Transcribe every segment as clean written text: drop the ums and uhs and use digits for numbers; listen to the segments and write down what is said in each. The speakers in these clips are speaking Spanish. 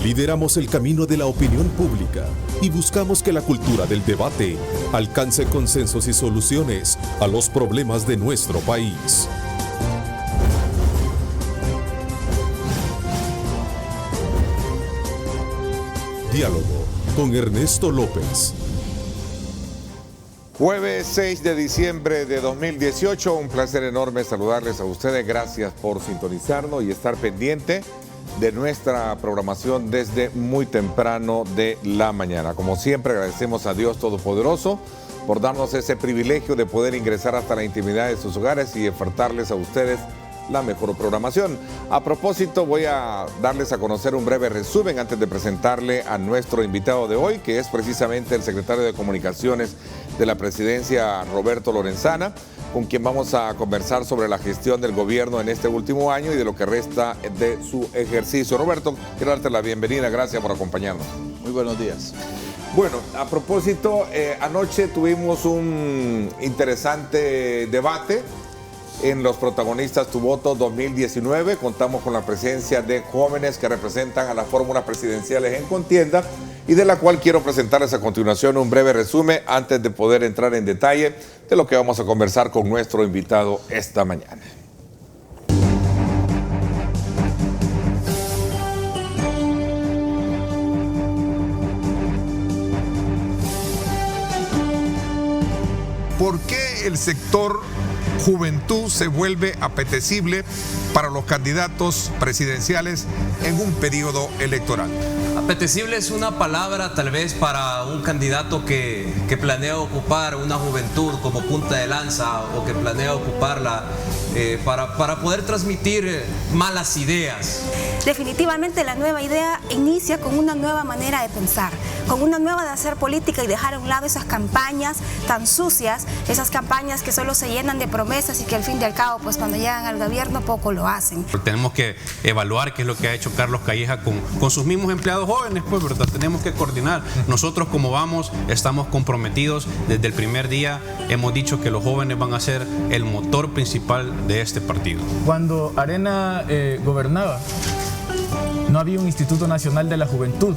Lideramos el camino de la opinión pública y buscamos que la cultura del debate alcance consensos y soluciones a los problemas de nuestro país. Diálogo con Ernesto López. Jueves 6 de diciembre de 2018, un placer enorme saludarles a ustedes. Gracias por sintonizarnos y estar pendiente de nuestra programación desde muy temprano de la mañana. Como siempre, agradecemos a Dios Todopoderoso por darnos ese privilegio de poder ingresar hasta la intimidad de sus hogares y ofertarles a ustedes la mejor programación. A propósito, voy a darles a conocer un breve resumen antes de presentarle a nuestro invitado de hoy, que es precisamente el secretario de Comunicaciones de la Presidencia, Roberto Lorenzana, con quien vamos a conversar sobre la gestión del gobierno en este último año y de lo que resta de su ejercicio. Roberto, quiero darte la bienvenida, gracias por acompañarnos. Muy buenos días. Bueno, a propósito, anoche tuvimos un interesante debate en Los Protagonistas Tu Voto 2019. Contamos con la presencia de jóvenes que representan a las fórmulas presidenciales en contienda y de la cual quiero presentarles a continuación un breve resumen antes de poder entrar en detalle de lo que vamos a conversar con nuestro invitado esta mañana. ¿Por qué el sector juventud se vuelve apetecible para los candidatos presidenciales en un periodo electoral? Apetecible es una palabra tal vez para un candidato que planea ocupar una juventud como punta de lanza o que planea ocuparla para poder transmitir malas ideas. Definitivamente la nueva idea inicia con una nueva manera de pensar, con una nueva de hacer política y dejar a un lado esas campañas tan sucias, esas campañas que solo se llenan de promesas y que al fin y al cabo, pues cuando llegan al gobierno poco lo hacen. Tenemos que evaluar qué es lo que ha hecho Carlos Calleja con sus mismos empleados jóvenes, pues, ¿verdad? Tenemos que coordinar. Nosotros como vamos, estamos comprometidos desde el primer día, hemos dicho que los jóvenes van a ser el motor principal de este partido. Cuando Arena gobernaba, no había un Instituto Nacional de la Juventud.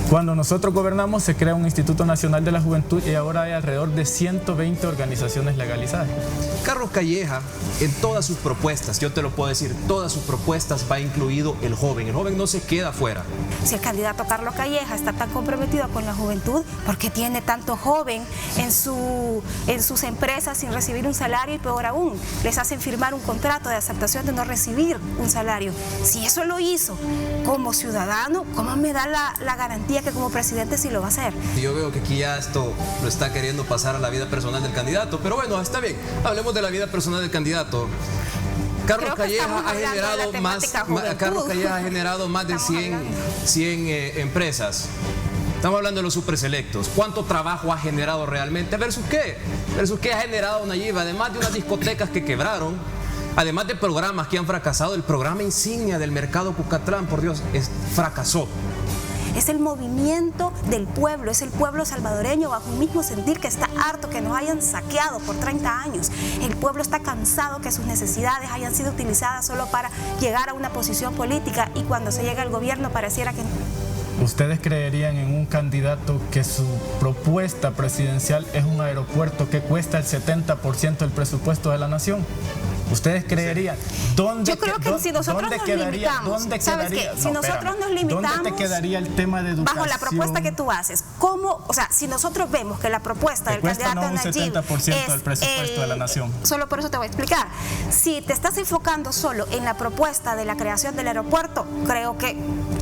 Cuando nosotros gobernamos se crea un Instituto Nacional de la Juventud y ahora hay alrededor de 120 organizaciones legalizadas. Carlos Calleja, en todas sus propuestas, yo te lo puedo decir, todas sus propuestas va incluido el joven no se queda fuera. Si el candidato Carlos Calleja está tan comprometido con la juventud, ¿por qué tiene tanto joven en sus empresas sin recibir un salario y peor aún, les hacen firmar un contrato de aceptación de no recibir un salario? Si eso lo hizo como ciudadano, ¿cómo me da la garantía que como presidente sí lo va a hacer? Yo veo que aquí ya esto lo está queriendo pasar a la vida personal del candidato, pero bueno, está bien, hablemos de la vida personal del candidato. Carlos Calleja ha generado más de 100 empresas. Estamos hablando de los superselectos. ¿Cuánto trabajo ha generado realmente? ¿Versus qué? ¿Versus qué ha generado Nayib? Además de unas discotecas que quebraron, además de programas que han fracasado, el programa insignia del mercado Cucatlán, por Dios, fracasó. Es el movimiento del pueblo, es el pueblo salvadoreño bajo un mismo sentir que está harto que nos hayan saqueado por 30 años. El pueblo está cansado que sus necesidades hayan sido utilizadas solo para llegar a una posición política y cuando se llega al gobierno pareciera que... ¿Ustedes creerían en un candidato que su propuesta presidencial es un aeropuerto que cuesta el 70% del presupuesto de la nación? ¿Ustedes creerían? Yo creo que si nosotros nos limitamos, ¿sabes qué? Si nosotros nos limitamos, ¿dónde te quedaría el tema de educación? Bajo la propuesta que tú haces, ¿cómo? O sea, si nosotros vemos que la propuesta del candidato Nayib un 70% del presupuesto de la nación. Solo por eso te voy a explicar. Si te estás enfocando solo en la propuesta de la creación del aeropuerto, creo que,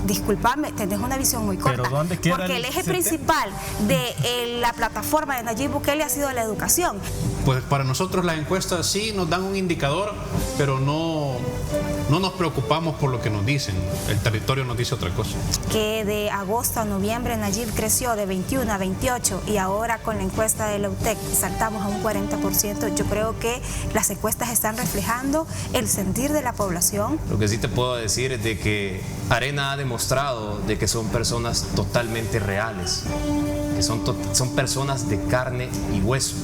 discúlpame, tenés una visión muy corta. ¿Pero dónde queda porque el eje principal de la plataforma de Nayib Bukele ha sido la educación. Pues para nosotros las encuestas sí nos dan un indicador, pero no nos preocupamos por lo que nos dicen. El territorio nos dice otra cosa. Que de agosto a noviembre Nayib creció de 21 a 28 y ahora con la encuesta de la UTEC saltamos a un 40%. Yo creo que las encuestas están reflejando el sentir de la población. Lo que sí te puedo decir es de que Arena ha demostrado de que son personas totalmente reales, que son personas de carne y hueso.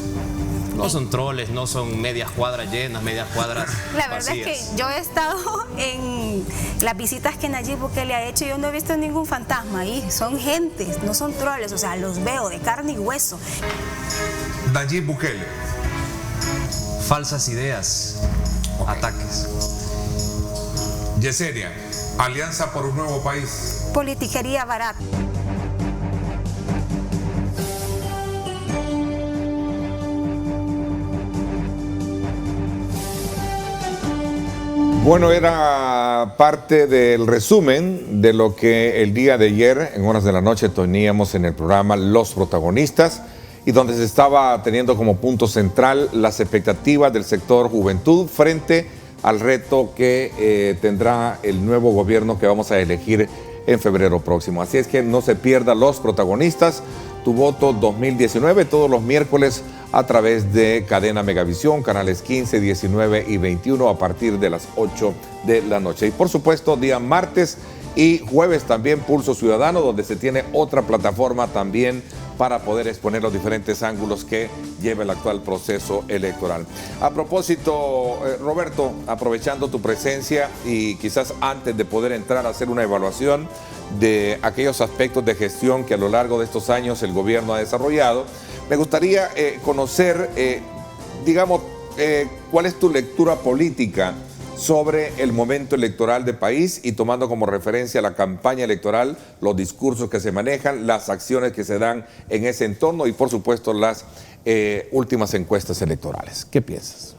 No son troles, no son medias cuadras llenas, medias cuadras La verdad vacías. es que yo he estado en las visitas que Nayib Bukele ha hecho y yo no he visto ningún fantasma ahí. Son gentes, no son troles, o sea, los veo de carne y hueso. Nayib Bukele. Falsas ideas, ataques. Yesenia, Alianza por un Nuevo País. Politiquería barata. Bueno, era parte del resumen de lo que el día de ayer, en horas de la noche, teníamos en el programa Los Protagonistas, y donde se estaba teniendo como punto central las expectativas del sector juventud frente al reto que tendrá el nuevo gobierno que vamos a elegir en febrero próximo. Así es que no se pierda Los Protagonistas, Tu Voto 2019, todos los miércoles a través de Cadena Megavisión, canales 15, 19 y 21 a partir de las 8 de la noche. Y por supuesto, día martes y jueves también Pulso Ciudadano, donde se tiene otra plataforma también para poder exponer los diferentes ángulos que lleva el actual proceso electoral. A propósito, Roberto, aprovechando tu presencia y quizás antes de poder entrar a hacer una evaluación de aquellos aspectos de gestión que a lo largo de estos años el gobierno ha desarrollado, me gustaría conocer, cuál es tu lectura política sobre el momento electoral del país y tomando como referencia la campaña electoral, los discursos que se manejan, las acciones que se dan en ese entorno y por supuesto las últimas encuestas electorales. ¿Qué piensas?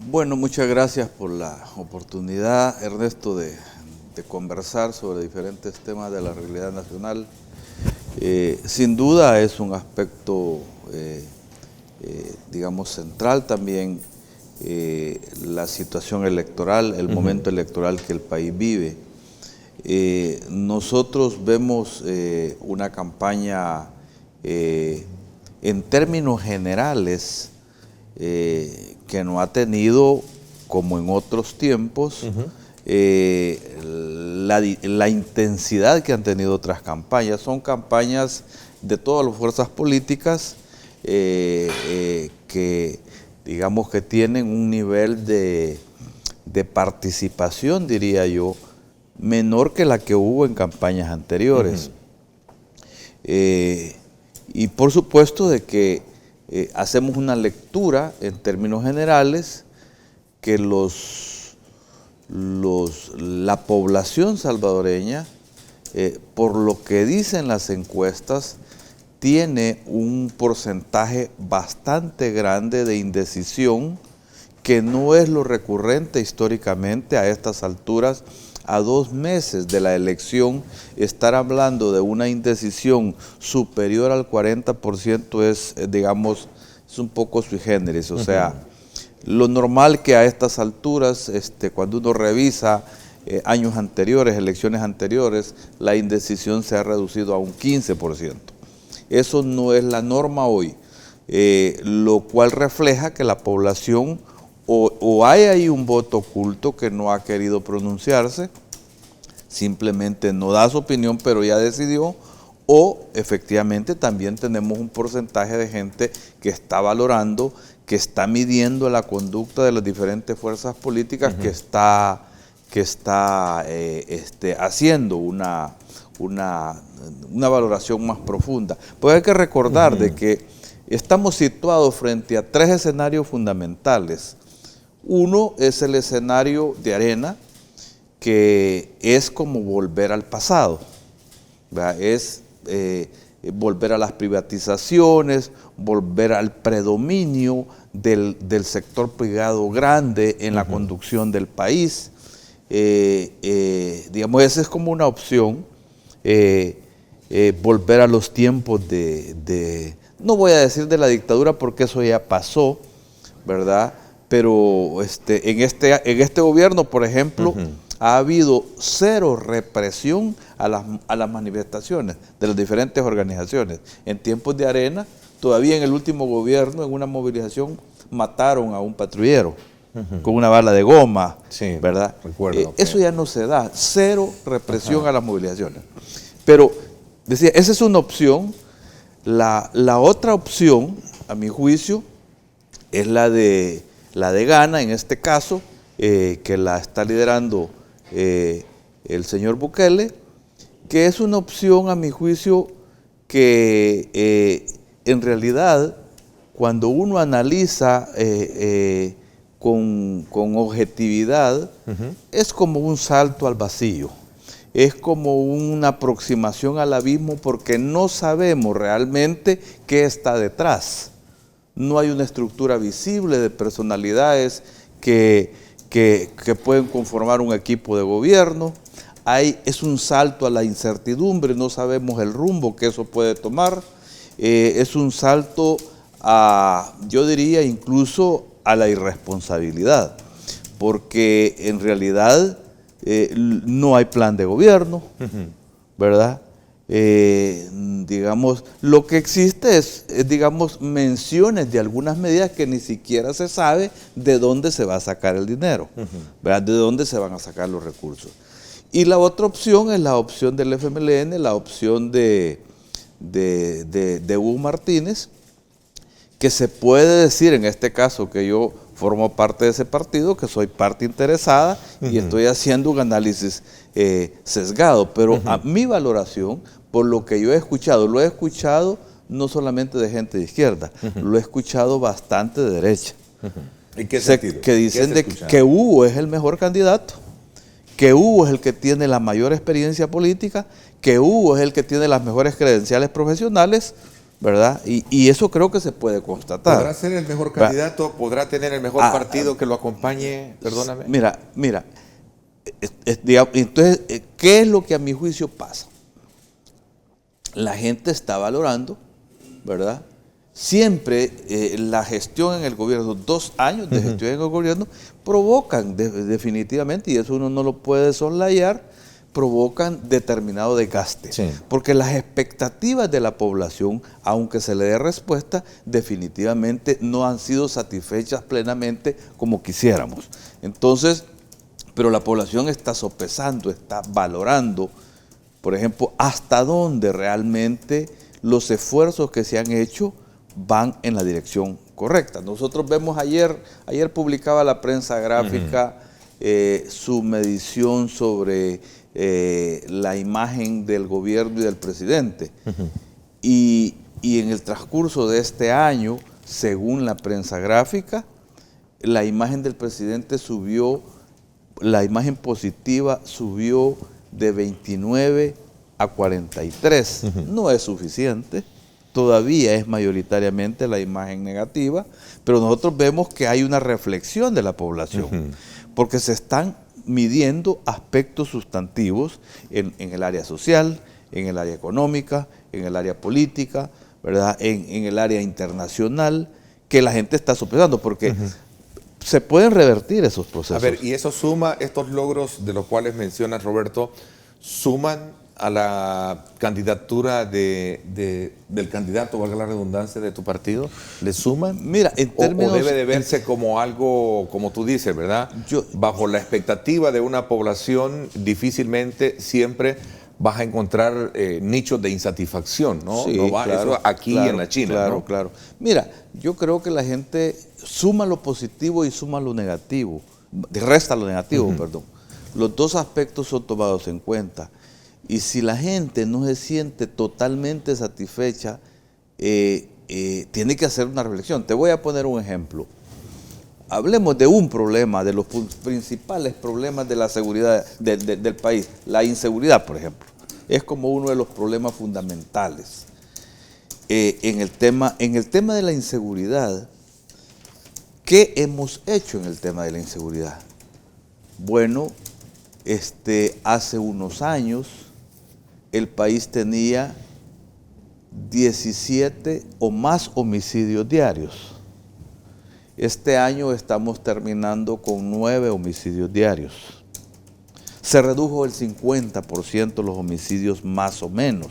Bueno, muchas gracias por la oportunidad, Ernesto, de conversar sobre diferentes temas de la realidad nacional. Sin duda es un aspecto, central también la situación electoral, el momento electoral que el país vive. Nosotros vemos una campaña en términos generales que no ha tenido, como en otros tiempos, la intensidad que han tenido otras campañas. Son campañas de todas las fuerzas políticas que digamos que tienen un nivel de participación, diría yo, menor que la que hubo en campañas anteriores. Y por supuesto de que hacemos una lectura en términos generales que la población salvadoreña, por lo que dicen las encuestas, tiene un porcentaje bastante grande de indecisión, que no es lo recurrente históricamente a estas alturas. A 2 meses de la elección, estar hablando de una indecisión superior al 40% es, es un poco sui generis. O sea, lo normal que a estas alturas, cuando uno revisa años anteriores, elecciones anteriores, la indecisión se ha reducido a un 15%. Eso no es la norma hoy, lo cual refleja que la población o hay ahí un voto oculto que no ha querido pronunciarse, simplemente no da su opinión pero ya decidió, o efectivamente también tenemos un porcentaje de gente que está valorando, que está midiendo la conducta de las diferentes fuerzas políticas, que está haciendo una valoración más profunda. Pues hay que recordar de que estamos situados frente a 3 escenarios fundamentales. Uno es el escenario de Arena, que es como volver al pasado, ¿verdad? Es volver a las privatizaciones, volver al predominio del sector privado grande en la conducción del país. Esa es como una opción. Volver a los tiempos no voy a decir de la dictadura porque eso ya pasó, ¿verdad? Pero en este gobierno, por ejemplo, ha habido 0 represión a las manifestaciones de las diferentes organizaciones. En tiempos de Arena, todavía en el último gobierno, en una movilización, mataron a un patrullero con una bala de goma, sí, ¿verdad? Recuerdo, eso ya no se da, 0 represión a las movilizaciones. Pero, decía, esa es una opción. La otra opción a mi juicio, es la de Ghana, en este caso, que la está liderando el señor Bukele, que es una opción, a mi juicio, que en realidad, cuando uno analiza con objetividad, es como un salto al vacío, es como una aproximación al abismo, porque no sabemos realmente qué está detrás. No hay una estructura visible de personalidades que pueden conformar un equipo de gobierno. Es un salto a la incertidumbre, no sabemos el rumbo que eso puede tomar. Es un salto yo diría incluso a la irresponsabilidad, porque en realidad no hay plan de gobierno, ¿verdad? Digamos, lo que existe es, digamos, menciones de algunas medidas que ni siquiera se sabe de dónde se va a sacar el dinero, ¿verdad? De dónde se van a sacar los recursos. Y la otra opción es la opción del FMLN, la opción de Hugo Martínez, que se puede decir en este caso que yo formo parte de ese partido, que soy parte interesada y estoy haciendo un análisis sesgado, pero a mi valoración, por lo que yo he escuchado, lo he escuchado no solamente de gente de izquierda, lo he escuchado bastante de derecha. ¿En qué sentido? Que dicen que Hugo es el mejor candidato, que Hugo es el que tiene la mayor experiencia política, que Hugo es el que tiene las mejores credenciales profesionales, ¿verdad? Y eso creo que se puede constatar. ¿Podrá ser el mejor candidato? ¿Podrá tener el mejor partido que lo acompañe? Perdóname. Mira, entonces, ¿qué es lo que a mi juicio pasa? La gente está valorando, ¿verdad? Siempre la gestión en el gobierno, 2 años de gestión en el gobierno, provocan definitivamente, y eso uno no lo puede soslayar, provocan determinado desgaste. Sí. Porque las expectativas de la población, aunque se le dé respuesta, definitivamente no han sido satisfechas plenamente como quisiéramos. Entonces, pero la población está sopesando, está valorando, por ejemplo, hasta dónde realmente los esfuerzos que se han hecho van en la dirección correcta. Nosotros vemos ayer publicaba la prensa gráfica su medición sobre la imagen del gobierno y del presidente. Y en el transcurso de este año, según la prensa gráfica, la imagen del presidente subió, la imagen positiva subió de 29 a 43. No es suficiente, todavía es mayoritariamente la imagen negativa, pero nosotros vemos que hay una reflexión de la población, porque se están midiendo aspectos sustantivos en el área social, en el área económica, en el área política, ¿verdad? En el área internacional, que la gente está sopesando, porque se pueden revertir esos procesos. A ver, y eso suma, estos logros de los cuales mencionas, Roberto, suman a la candidatura del candidato, valga la redundancia, de tu partido? ¿Le suman? Mira, en términos... ¿O debe de verse como algo, como tú dices, ¿verdad? Bajo la expectativa de una población, difícilmente siempre vas a encontrar nichos de insatisfacción, ¿no? Sí, no va, claro, eso aquí claro, en la China, claro, ¿no? Claro. Mira, yo creo que la gente suma lo positivo y suma lo negativo, resta lo negativo, perdón. Los dos aspectos son tomados en cuenta. Y si la gente no se siente totalmente satisfecha, tiene que hacer una reflexión. Te voy a poner un ejemplo. Hablemos de un problema, de los principales problemas de la seguridad del país. La inseguridad, por ejemplo, es como uno de los problemas fundamentales. En el tema de la inseguridad, ¿qué hemos hecho en el tema de la inseguridad? Bueno, hace unos años el país tenía 17 o más homicidios diarios. Este año estamos terminando con 9 homicidios diarios. Se redujo el 50% los homicidios más o menos.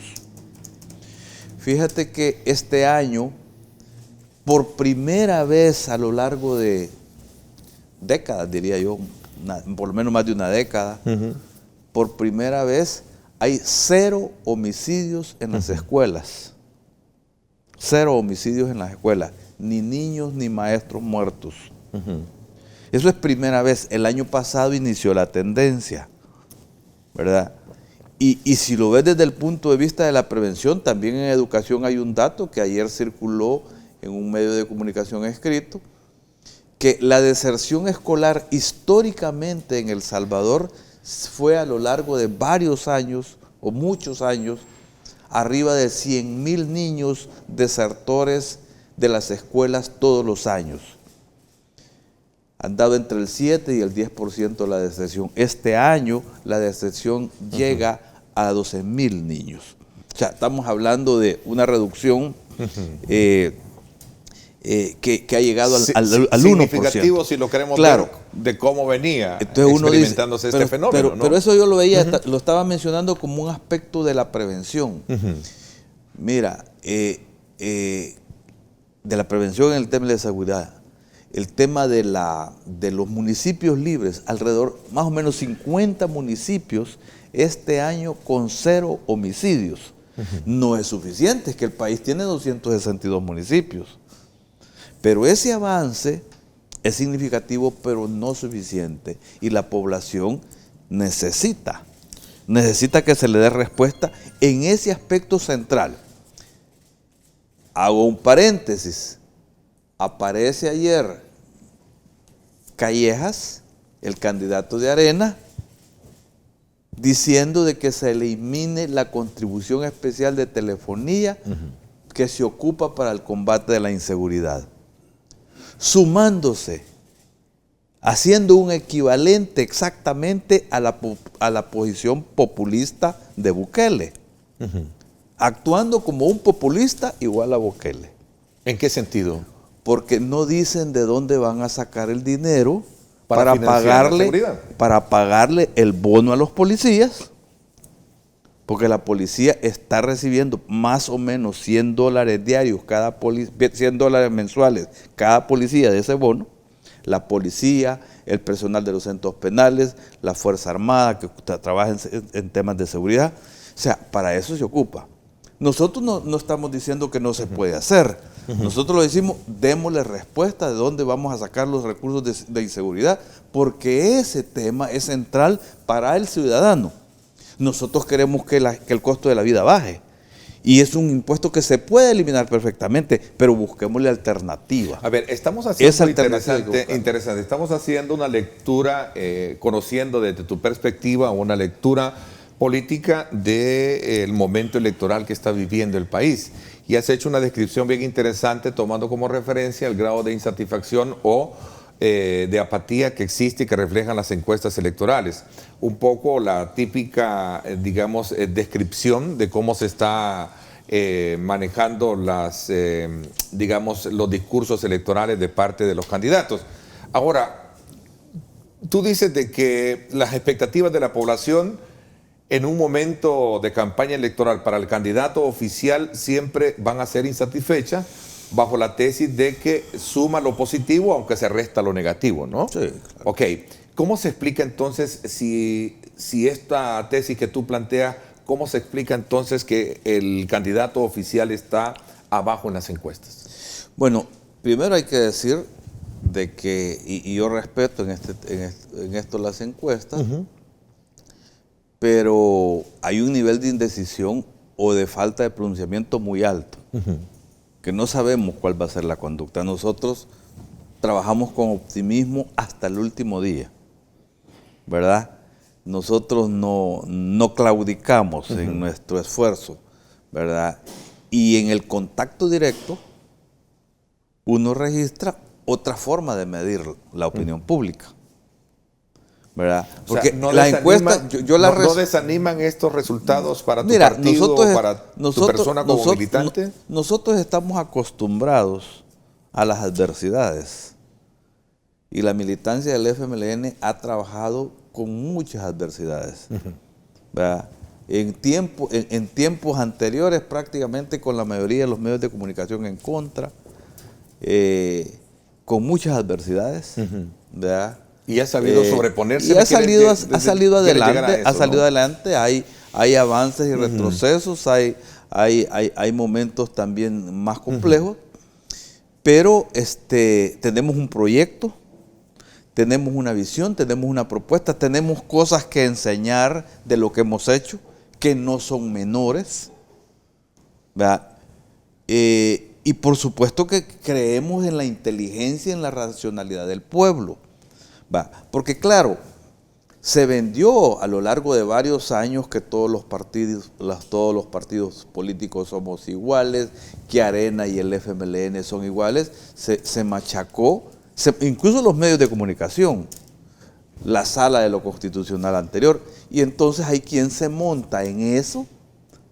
Fíjate que este año, por primera vez a lo largo de décadas, diría yo, por lo menos más de una década, por primera vez hay 0 homicidios en las escuelas. 0 homicidios en las escuelas. ni niños ni maestros muertos. Eso es primera vez. El año pasado inició la tendencia, ¿verdad? Y si lo ves desde el punto de vista de la prevención, también en educación hay un dato que ayer circuló en un medio de comunicación escrito, que la deserción escolar históricamente en El Salvador fue a lo largo de varios años, o muchos años, arriba de 100,000 niños desertores de las escuelas todos los años. Han dado entre el 7 y el 10% de la deserción. Este año la deserción llega a 12,000 niños. O sea, estamos hablando de una reducción que ha llegado al 1%. Significativo si lo queremos ver de cómo venía experimentándose este fenómeno. Pero eso yo lo veía, lo estaba mencionando como un aspecto de la prevención. Mira, de la prevención en el tema de seguridad, el tema de los municipios libres, alrededor, más o menos 50 municipios este año con 0 homicidios. No es suficiente, es que el país tiene 262 municipios. Pero ese avance es significativo, pero no suficiente. Y la población necesita que se le dé respuesta en ese aspecto central. Hago un paréntesis. Aparece ayer Callejas, el candidato de Arena, diciendo de que se elimine la contribución especial de telefonía que se ocupa para el combate de la inseguridad. Sumándose, haciendo un equivalente exactamente a la posición populista de Bukele. Actuando como un populista igual a Bukele. ¿En qué sentido? Porque no dicen de dónde van a sacar el dinero para pagarle el bono a los policías, porque la policía está recibiendo más o menos $100 diarios, $100 mensuales cada policía de ese bono. La policía, el personal de los centros penales, la Fuerza Armada que trabaja en temas de seguridad. O sea, para eso se ocupa. Nosotros no estamos diciendo que no se puede hacer. Nosotros lo decimos, démosle respuesta de dónde vamos a sacar los recursos de inseguridad, porque ese tema es central para el ciudadano. Nosotros queremos que el costo de la vida baje. Y es un impuesto que se puede eliminar perfectamente, pero busquémosle alternativa. A ver, estamos haciendo interesante. Estamos haciendo una lectura, conociendo desde tu perspectiva, una lectura política del momento electoral que está viviendo el país. Y has hecho una descripción bien interesante tomando como referencia el grado de insatisfacción o de apatía que existe y que reflejan las encuestas electorales. Un poco la típica, digamos, descripción de cómo se está manejando digamos, los discursos electorales de parte de los candidatos. Ahora, tú dices de que las expectativas de la población en un momento de campaña electoral para el candidato oficial siempre van a ser insatisfechas bajo la tesis de que suma lo positivo aunque se resta lo negativo, ¿no? Sí, claro. Ok, ¿cómo se explica entonces si esta tesis que tú planteas, cómo se explica entonces que el candidato oficial está abajo en las encuestas? Bueno, primero hay que decir de que, y yo respeto en esto las encuestas, pero hay un nivel de indecisión o de falta de pronunciamiento muy alto, que no sabemos cuál va a ser la conducta. Nosotros trabajamos con optimismo hasta el último día, ¿verdad? Nosotros no claudicamos en nuestro esfuerzo, ¿verdad? Y en el contacto directo, uno registra otra forma de medir la opinión pública, ¿verdad? Porque no la encuesta, no desaniman estos resultados para tu partido o para tu persona como militante. Nosotros estamos acostumbrados a las adversidades y la militancia del FMLN ha trabajado con muchas adversidades, ¿verdad? En tiempos anteriores prácticamente con la mayoría de los medios de comunicación en contra, con muchas adversidades, ¿verdad? Y ha sabido sobreponerse. Y ha salido adelante, hay avances y retrocesos, hay momentos también más complejos, Pero tenemos un proyecto, tenemos una visión, tenemos una propuesta, tenemos cosas que enseñar de lo que hemos hecho, que no son menores, ¿verdad? Y por supuesto que creemos en la inteligencia y en la racionalidad del pueblo, ¿verdad? Porque claro, se vendió a lo largo de varios años que todos los partidos políticos somos iguales, que Arena y el FMLN son iguales, se machacó, incluso los medios de comunicación, la sala de lo constitucional anterior, y entonces hay quien se monta en eso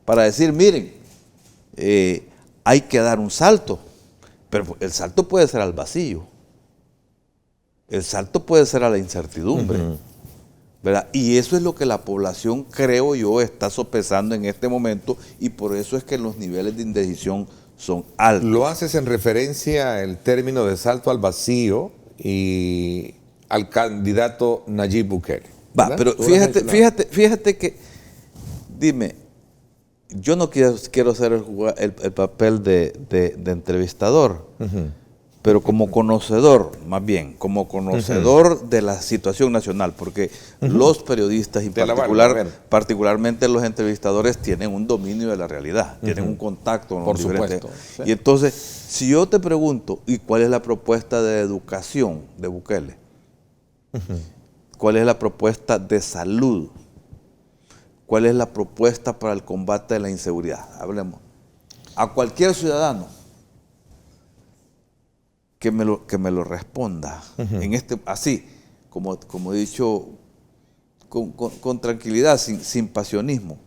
para decir, miren, hay que dar un salto, pero el salto puede ser al vacío, el salto puede ser a la incertidumbre, ¿verdad? Y eso es lo que la población, creo yo, está sopesando en este momento, y por eso es que los niveles de indecisión son altos. Lo haces en referencia al término de salto al vacío y al candidato Nayib Bukele. Va, pero fíjate que, dime, yo no quiero hacer el papel de entrevistador, pero como conocedor, más bien, como conocedor de la situación nacional, porque los periodistas, y particularmente los entrevistadores, tienen un dominio de la realidad, tienen un contacto con los diferentes. Sí. Y entonces, si yo te pregunto, ¿y cuál es la propuesta de educación de Bukele? ¿Cuál es la propuesta de salud? ¿Cuál es la propuesta para el combate de la inseguridad? Hablemos. A cualquier ciudadano que me lo responda, así, como he dicho, con tranquilidad, sin pasionismo.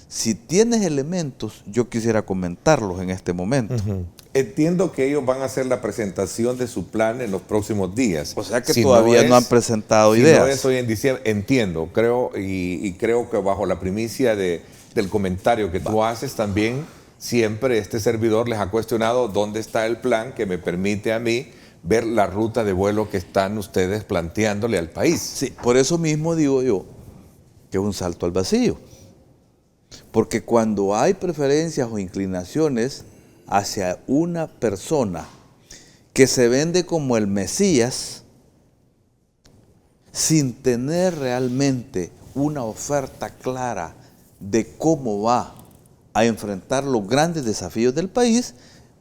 Si tienes elementos, yo quisiera comentarlos en este momento. Entiendo que ellos van a hacer la presentación de su plan en los próximos días. O sea que todavía no han presentado ideas. No es hoy en diciembre, entiendo, creo que bajo la primicia del comentario que tú haces también, siempre este servidor les ha cuestionado dónde está el plan que me permite a mí ver la ruta de vuelo que están ustedes planteándole al país. Sí, por eso mismo digo yo que es un salto al vacío. Porque cuando hay preferencias o inclinaciones hacia una persona que se vende como el Mesías, sin tener realmente una oferta clara de cómo va a enfrentar los grandes desafíos del país,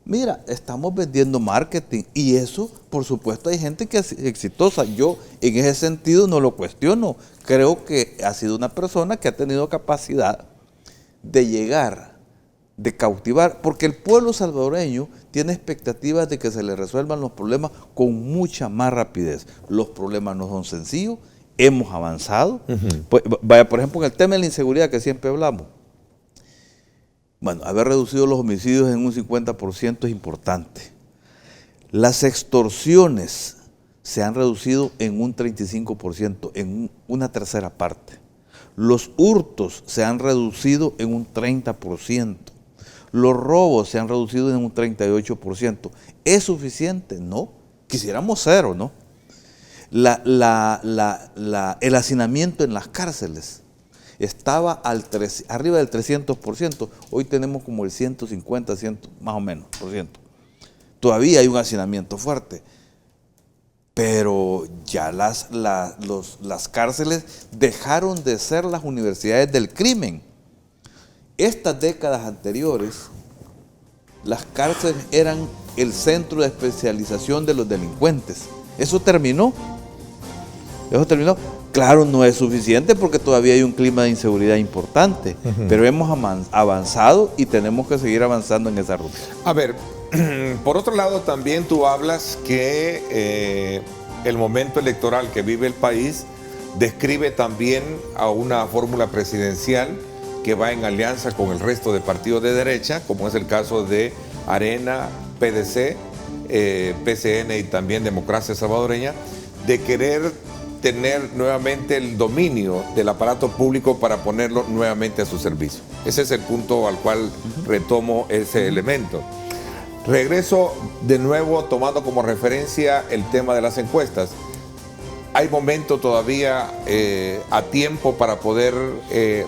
mira, estamos vendiendo marketing, y eso, por supuesto, hay gente que es exitosa. Yo, en ese sentido, no lo cuestiono. Creo que ha sido una persona que ha tenido capacidad de llegar, de cautivar, porque el pueblo salvadoreño tiene expectativas de que se le resuelvan los problemas con mucha más rapidez. Los problemas no son sencillos, hemos avanzado. Pues, vaya, por ejemplo, en el tema de la inseguridad que siempre hablamos. Bueno, haber reducido los homicidios en un 50% es importante. Las extorsiones se han reducido en un 35%, en una tercera parte. Los hurtos se han reducido en un 30%. Los robos se han reducido en un 38%. ¿Es suficiente? No. Quisiéramos cero, ¿no? El hacinamiento en las cárceles estaba arriba del 300%. Hoy tenemos como el 150, más o menos, por ciento. Todavía hay un hacinamiento fuerte. Pero ya las cárceles dejaron de ser las universidades del crimen. Estas décadas anteriores, las cárceles eran el centro de especialización de los delincuentes. Eso terminó. Claro, no es suficiente porque todavía hay un clima de inseguridad importante, pero hemos avanzado y tenemos que seguir avanzando en esa ruta. A ver, por otro lado, también tú hablas que el momento electoral que vive el país describe también a una fórmula presidencial que va en alianza con el resto de partidos de derecha, como es el caso de Arena, PDC, PCN y también Democracia Salvadoreña, de querer tener nuevamente el dominio del aparato público para ponerlo nuevamente a su servicio. Ese es el punto al cual retomo ese elemento. Regreso de nuevo tomando como referencia el tema de las encuestas. ¿Hay momento todavía a tiempo para poder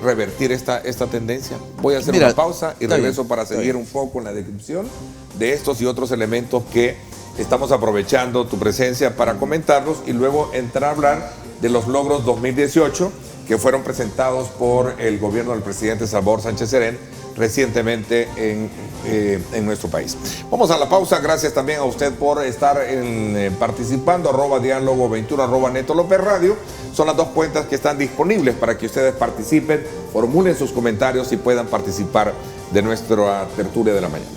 revertir esta tendencia? Voy a hacer una pausa y regreso para seguir un poco en la descripción de estos y otros elementos que estamos aprovechando tu presencia para comentarlos y luego entrar a hablar de los logros 2018 que fueron presentados por el gobierno del presidente Salvador Sánchez Serén recientemente en nuestro país. Vamos a la pausa. Gracias también a usted por estar participando. @diálogo21, @Neto López Radio. Son las dos cuentas que están disponibles para que ustedes participen, formulen sus comentarios y puedan participar de nuestra tertulia de la mañana.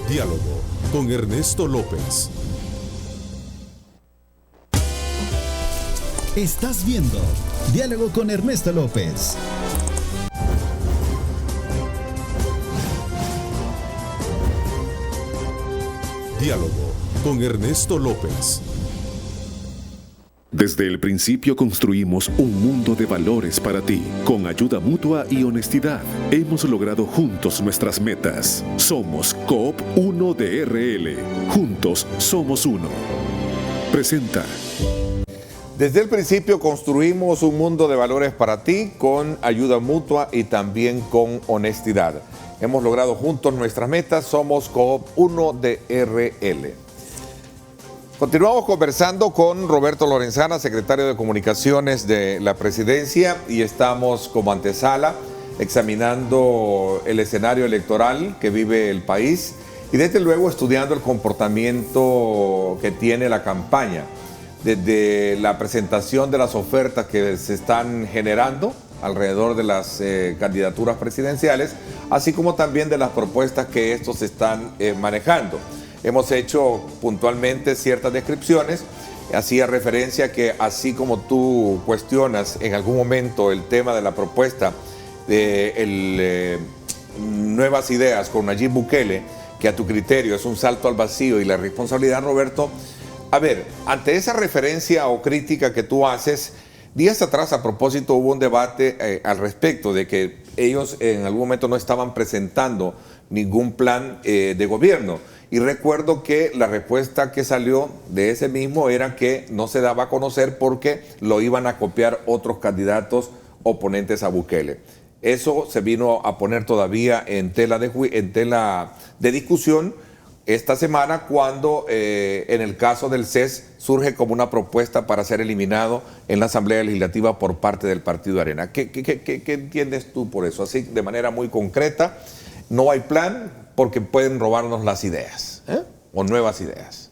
Diálogo con Ernesto López. Estás viendo Diálogo con Ernesto López. Diálogo con Ernesto López. Desde el principio construimos un mundo de valores para ti. Con ayuda mutua y honestidad, hemos logrado juntos nuestras metas. Somos Coop 1 de RL. Juntos somos uno. Presenta. Desde el principio construimos un mundo de valores para ti con ayuda mutua y también con honestidad. Hemos logrado juntos nuestras metas. Somos Coop 1 de RL. Continuamos conversando con Roberto Lorenzana, secretario de Comunicaciones de la Presidencia, y estamos como antesala examinando el escenario electoral que vive el país y desde luego estudiando el comportamiento que tiene la campaña, desde la presentación de las ofertas que se están generando alrededor de las candidaturas presidenciales, así como también de las propuestas que estos están manejando. Hemos hecho puntualmente ciertas descripciones, hacía referencia que así como tú cuestionas en algún momento el tema de la propuesta de Nuevas Ideas con Nayib Bukele, que a tu criterio es un salto al vacío y la responsabilidad, Roberto, a ver, ante esa referencia o crítica que tú haces, días atrás a propósito hubo un debate al respecto de que ellos en algún momento no estaban presentando ningún plan de gobierno. Y recuerdo que la respuesta que salió de ese mismo era que no se daba a conocer porque lo iban a copiar otros candidatos oponentes a Bukele. Eso se vino a poner todavía en tela de discusión esta semana cuando en el caso del CES surge como una propuesta para ser eliminado en la Asamblea Legislativa por parte del Partido Arena. ¿Qué entiendes tú por eso? Así de manera muy concreta, no hay plan porque pueden robarnos las ideas, o nuevas ideas.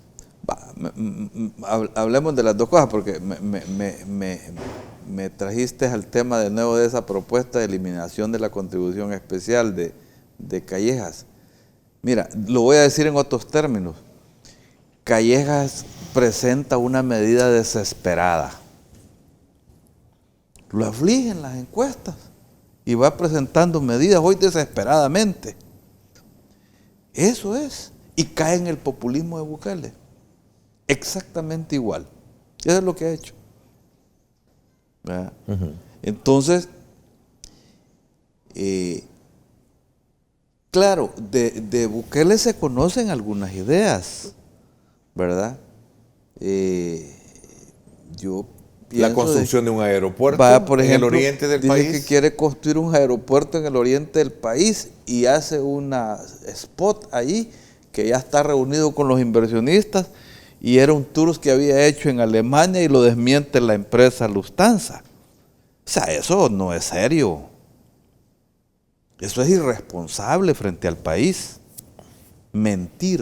Hablemos de las dos cosas porque me trajiste al tema de nuevo de esa propuesta de eliminación de la contribución especial de Callejas. Mira, lo voy a decir en otros términos. Callejas presenta una medida desesperada. Lo afligen las encuestas y va presentando medidas hoy desesperadamente. Eso es. Y cae en el populismo de Bukele. Exactamente igual. Eso es lo que ha hecho. Uh-huh. Entonces, claro, de Bukele se conocen algunas ideas, ¿verdad? Yo pienso la construcción de un aeropuerto por ejemplo, en el oriente del país. Dice que quiere construir un aeropuerto en el oriente del país y hace una spot ahí que ya está reunido con los inversionistas y era un tour que había hecho en Alemania y lo desmiente la empresa Lufthansa. O sea, eso no es serio. Eso es irresponsable frente al país. Mentir.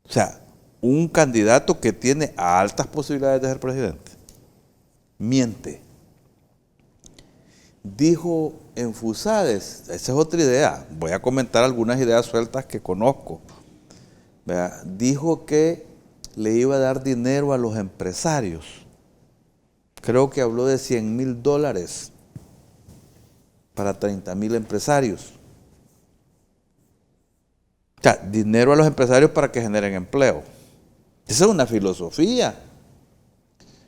O sea, un candidato que tiene altas posibilidades de ser presidente miente. Dijo en Fusades, esa es otra idea, voy a comentar algunas ideas sueltas que conozco. ¿Verdad? Dijo que le iba a dar dinero a los empresarios. Creo que habló de $100,000 para 30,000 empresarios. O sea, dinero a los empresarios para que generen empleo. Esa es una filosofía.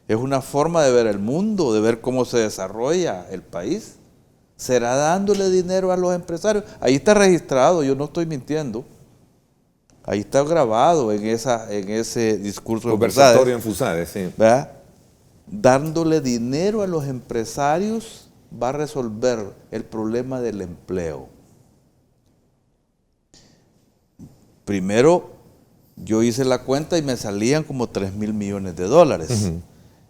Es una forma de ver el mundo, de ver cómo se desarrolla el país. ¿Será dándole dinero a los empresarios? Ahí está registrado, yo no estoy mintiendo. Ahí está grabado en ese discurso conversatorio en FUSADE, sí. ¿Verdad? Dándole dinero a los empresarios va a resolver el problema del empleo. Primero, yo hice la cuenta y me salían como 3.000 millones de dólares.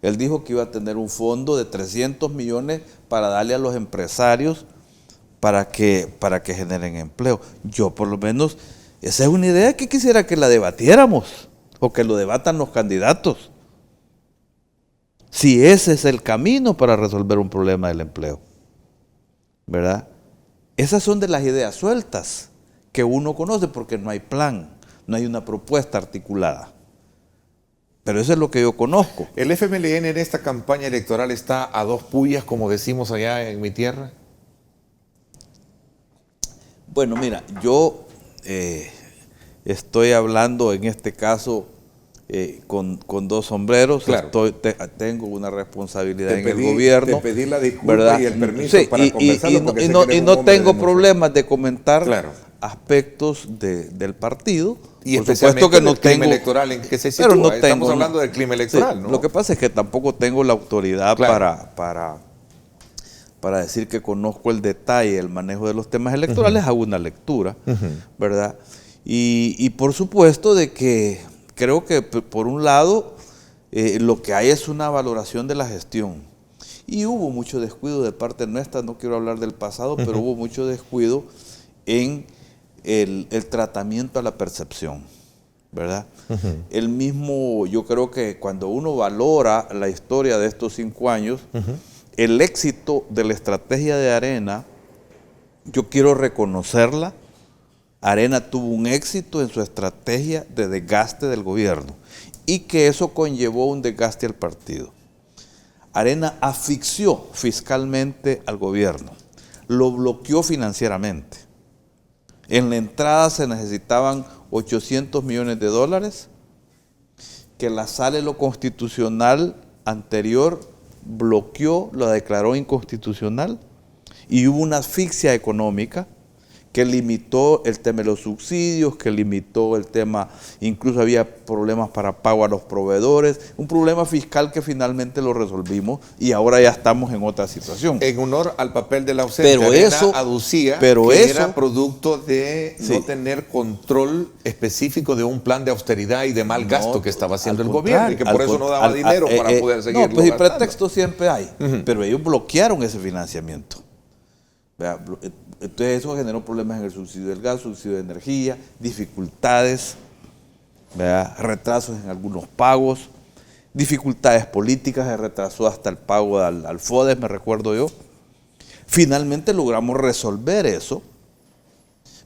Él dijo que iba a tener un fondo de 300 millones para darle a los empresarios para que generen empleo. Yo por lo menos, esa es una idea que quisiera que la debatiéramos o que lo debatan los candidatos. Si ese es el camino para resolver un problema del empleo, ¿verdad? Esas son de las ideas sueltas que uno conoce porque no hay plan, no hay una propuesta articulada. Pero eso es lo que yo conozco. ¿El FMLN en esta campaña electoral está a dos puyas, como decimos allá en mi tierra? Bueno, mira, yo estoy hablando en este caso con dos sombreros. Claro. Tengo una responsabilidad en el gobierno. Te pedí la disculpa, ¿verdad? Y el permiso para conversarlo. Y no tengo problemas de comentar aspectos del partido. Y por supuesto que no tengo clima electoral en que se sitúa. Pero no Estamos hablando del clima electoral, sí, ¿no? Lo que pasa es que tampoco tengo la autoridad para decir que conozco el detalle, el manejo de los temas electorales. Hago una lectura, ¿verdad? Y por supuesto de que creo que por un lado lo que hay es una valoración de la gestión. Y hubo mucho descuido de parte nuestra, no quiero hablar del pasado, pero hubo mucho descuido en el tratamiento a la percepción, ¿verdad? El mismo, yo creo que cuando uno valora la historia de estos 5 años, el éxito de la estrategia de Arena, yo quiero reconocerla. Arena tuvo un éxito en su estrategia de desgaste del gobierno y que eso conllevó un desgaste al partido. Arena asfixió fiscalmente al gobierno, lo bloqueó financieramente. En la entrada se necesitaban 800 millones de dólares, que la Sala de lo Constitucional anterior bloqueó, lo declaró inconstitucional, y hubo una asfixia económica que limitó el tema de los subsidios, que limitó el tema, incluso había problemas para pago a los proveedores, un problema fiscal que finalmente lo resolvimos y ahora ya estamos en otra situación. En honor al papel de la ausente, pero Arena eso aducía pero que eso, era producto de no tener control específico de un plan de austeridad y de mal gasto que estaba haciendo el gobierno y que por eso no daba dinero para poder seguirlo. No, pues y pretextos siempre hay, pero ellos bloquearon ese financiamiento. Entonces eso generó problemas en el subsidio del gas, subsidio de energía, dificultades, ¿verdad? Retrasos en algunos pagos, dificultades políticas, se retrasó hasta el pago al FODES, me recuerdo yo. Finalmente logramos resolver eso,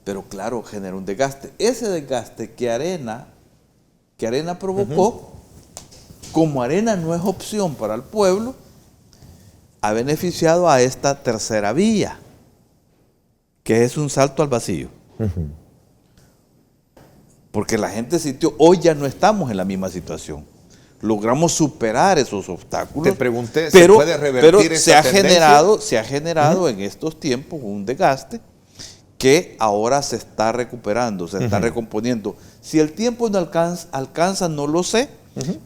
pero claro, generó un desgaste. Ese desgaste que Arena provocó, como Arena no es opción para el pueblo, ha beneficiado a esta tercera vía, que es un salto al vacío. Porque la gente sintió, hoy ya no estamos en la misma situación. Logramos superar esos obstáculos. Te pregunté, ¿se puede revertir esta tendencia? Se ha generado en estos tiempos un desgaste que ahora se está recuperando, se está recomponiendo. Si el tiempo no alcanza, no lo sé,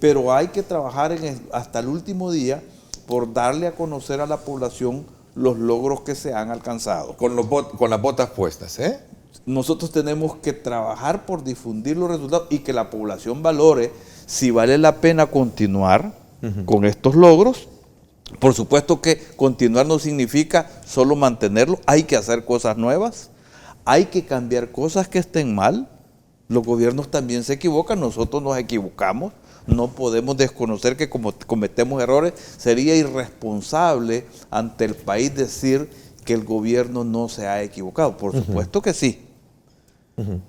pero hay que trabajar hasta el último día por darle a conocer a la población los logros que se han alcanzado. Con las botas puestas, ¿eh? Nosotros tenemos que trabajar por difundir los resultados y que la población valore si vale la pena continuar con estos logros. Por supuesto que continuar no significa solo mantenerlo, hay que hacer cosas nuevas, hay que cambiar cosas que estén mal. Los gobiernos también se equivocan, nosotros nos equivocamos. No podemos desconocer que como cometemos errores, sería irresponsable ante el país decir que el gobierno no se ha equivocado. Por supuesto que sí.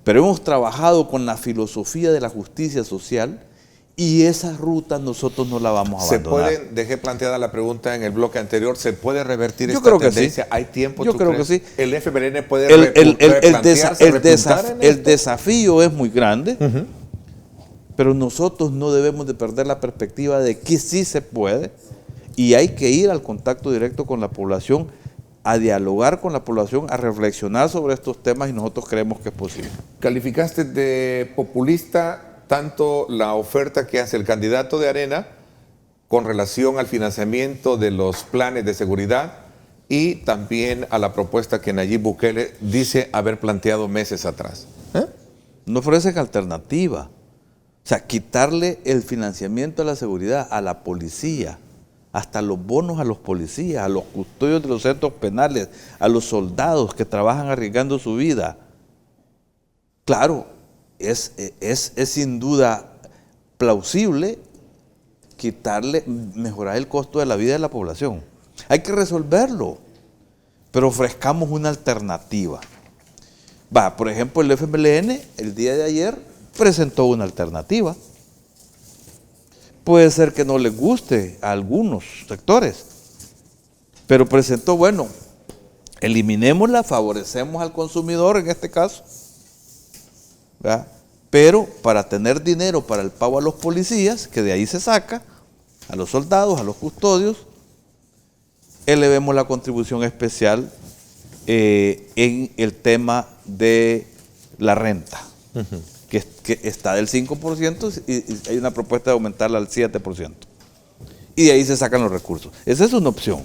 Pero hemos trabajado con la filosofía de la justicia social y esa ruta nosotros no la vamos a abandonar. Dejé planteada la pregunta en el bloque anterior, ¿se puede revertir Yo esta creo que tendencia? sí. ¿Hay tiempo? Yo creo que sí. ¿El FMLN puede replantearse, repuntar en el esto? desafío es muy grande. Pero nosotros no debemos de perder la perspectiva de que sí se puede y hay que ir al contacto directo con la población a dialogar con la población, a reflexionar sobre estos temas y nosotros creemos que es posible. Calificaste de populista tanto la oferta que hace el candidato de Arena con relación al financiamiento de los planes de seguridad y también a la propuesta que Nayib Bukele dice haber planteado meses atrás. No ofrecen alternativa. O sea, quitarle el financiamiento a la seguridad, a la policía, hasta los bonos a los policías, a los custodios de los centros penales, a los soldados que trabajan arriesgando su vida. Claro, es sin duda plausible mejorar el costo de la vida de la población. Hay que resolverlo, pero ofrezcamos una alternativa. Por ejemplo, el FMLN el día de ayer presentó una alternativa. Puede ser que no les guste a algunos sectores, pero presentó, bueno, eliminémosla, favorecemos al consumidor en este caso, ¿verdad? Pero para tener dinero para el pago a los policías, que de ahí se saca, a los soldados, a los custodios, elevemos la contribución especial en el tema de la renta, que está del 5% y hay una propuesta de aumentarla al 7%. Y de ahí se sacan los recursos. Esa es una opción.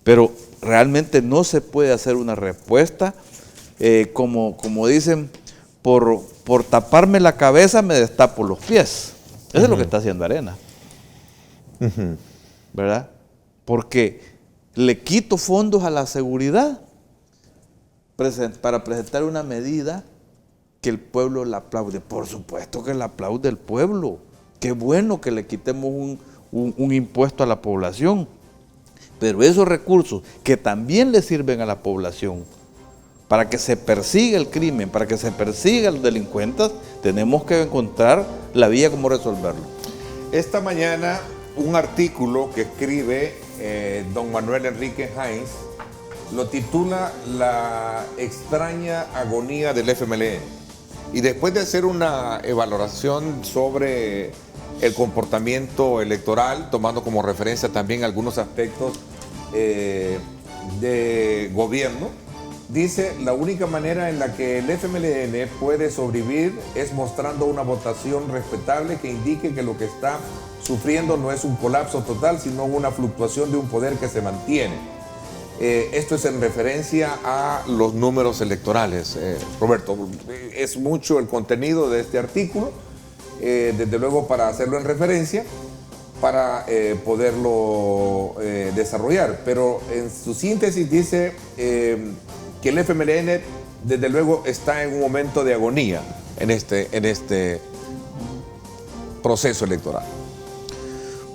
Pero realmente no se puede hacer una respuesta como dicen, por taparme la cabeza me destapo los pies. Eso es lo que está haciendo Arena. ¿Verdad? Porque le quito fondos a la seguridad para presentar una medida que el pueblo la aplaude. Por supuesto que la aplaude el pueblo. Qué bueno que le quitemos un impuesto a la población. Pero esos recursos que también le sirven a la población para que se persiga el crimen, para que se persiga a los delincuentes, tenemos que encontrar la vía como resolverlo. Esta mañana un artículo que escribe don Manuel Enrique Heinz lo titula La extraña agonía del FMLN. Y después de hacer una evaluación sobre el comportamiento electoral, tomando como referencia también algunos aspectos de gobierno, dice: la única manera en la que el FMLN puede sobrevivir es mostrando una votación respetable que indique que lo que está sufriendo no es un colapso total, sino una fluctuación de un poder que se mantiene. Esto es en referencia a los números electorales. Roberto, es mucho el contenido de este artículo, desde luego para hacerlo en referencia, para poderlo desarrollar, pero en su síntesis dice que el FMLN desde luego está en un momento de agonía en este proceso electoral.